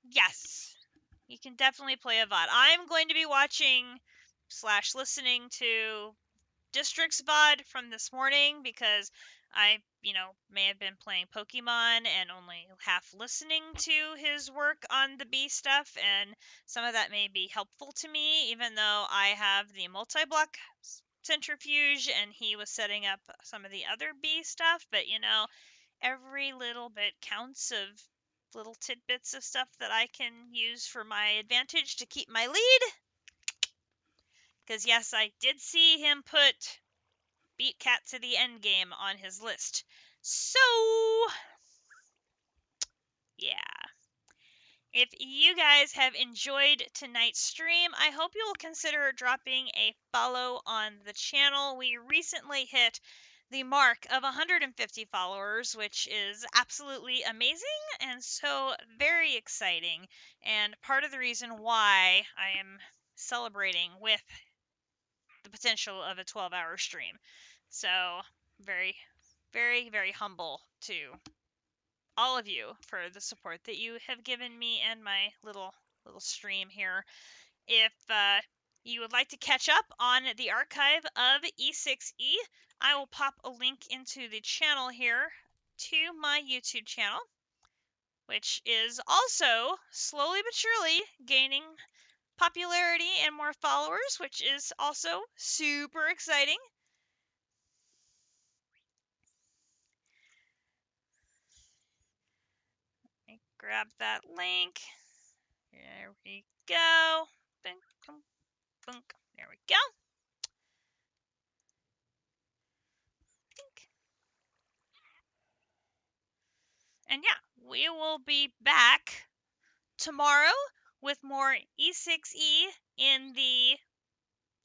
Yes, you can definitely play a VOD. I'm going to be watching / listening to District's VOD from this morning because I, may have been playing Pokemon and only half listening to his work on the bee stuff, and some of that may be helpful to me, even though I have the multi-block centrifuge and he was setting up some of the other bee stuff. But, every little bit counts of little tidbits of stuff that I can use for my advantage to keep my lead. Because, yes, I did see him put beat Cat to the end game on his list. So, yeah. If you guys have enjoyed tonight's stream, I hope you will consider dropping a follow on the channel. We recently hit the mark of 150 followers, which is absolutely amazing and so very exciting, and part of the reason why I am celebrating with the potential of a 12-hour stream. So, very, very, very humble to all of you for the support that you have given me and my little stream here. If you would like to catch up on the archive of E6E, I will pop a link into the channel here to my YouTube channel, which is also slowly but surely gaining popularity and more followers, which is also super exciting. Grab that link. There we go. Bunk, bunk, bunk. There we go. And yeah, we will be back tomorrow with more E6E in the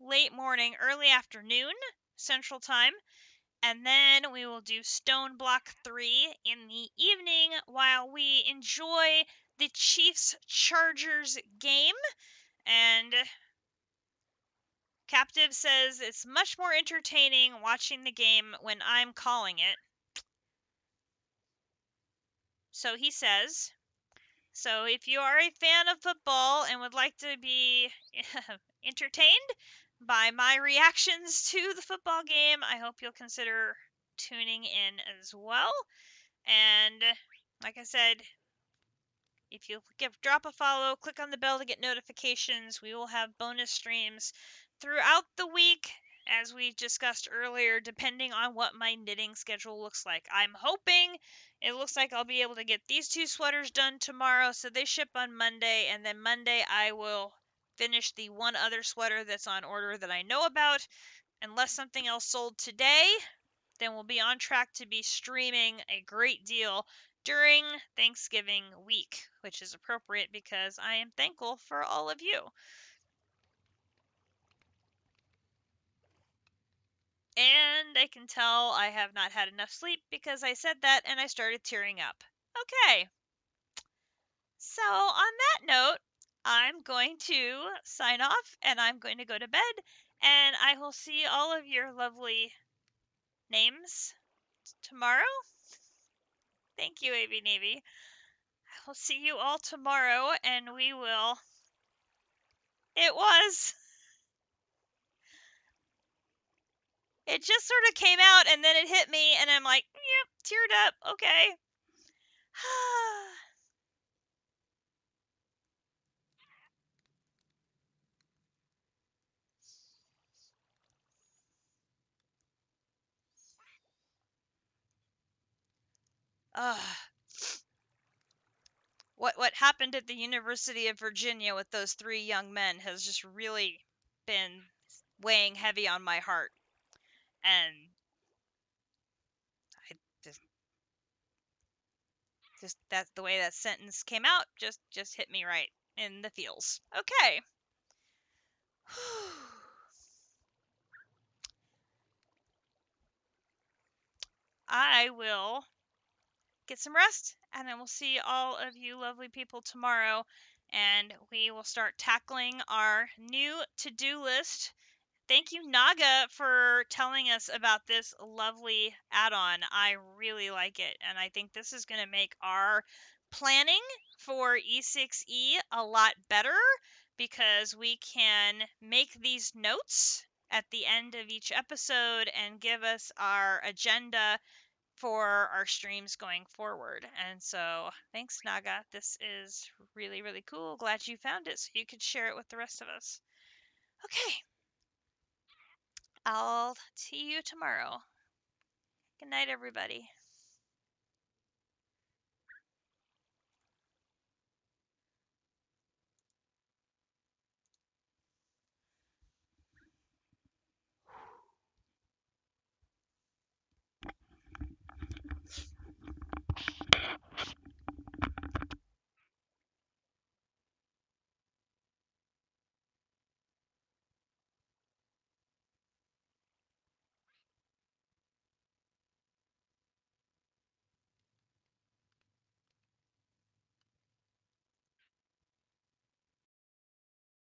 late morning, early afternoon Central Time. And then we will do Stone Block 3 in the evening while we enjoy the Chiefs Chargers game. And Captive says it's much more entertaining watching the game when I'm calling it. So he says. So if you are a fan of football and would like to be entertained by my reactions to the football game, I hope you'll consider tuning in as well. And like I said, if you drop a follow, click on the bell to get notifications. We will have bonus streams throughout the week, as we discussed earlier, depending on what my knitting schedule looks like. I'm hoping it looks like I'll be able to get these 2 sweaters done tomorrow, so they ship on Monday, and then Monday I will finish the one other sweater that's on order that I know about. Unless something else sold today, then we'll be on track to be streaming a great deal during Thanksgiving week, which is appropriate because I am thankful for all of you. And I can tell I have not had enough sleep because I said that and I started tearing up. Okay. So, on that note, I'm going to sign off and I'm going to go to bed, and I will see all of your lovely names tomorrow. Thank you, AB Navy. I will see you all tomorrow, and we will. It was. It just sort of came out, and then it hit me, and I'm like, yep, teared up. Okay. What happened at the University of Virginia with those 3 young men has just really been weighing heavy on my heart, and I just that the way that sentence came out just hit me right in the feels. Okay. I will get some rest, and I will see all of you lovely people tomorrow, and we will start tackling our new to-do list. Thank you, Naga, for telling us about this lovely add-on. I really like it, and I think this is going to make our planning for E6E a lot better because we can make these notes at the end of each episode and give us our agenda for our streams going forward. And so, thanks, Naga. This is really, really cool. Glad you found it so you could share it with the rest of us. Okay, I'll see you tomorrow. Good night, everybody.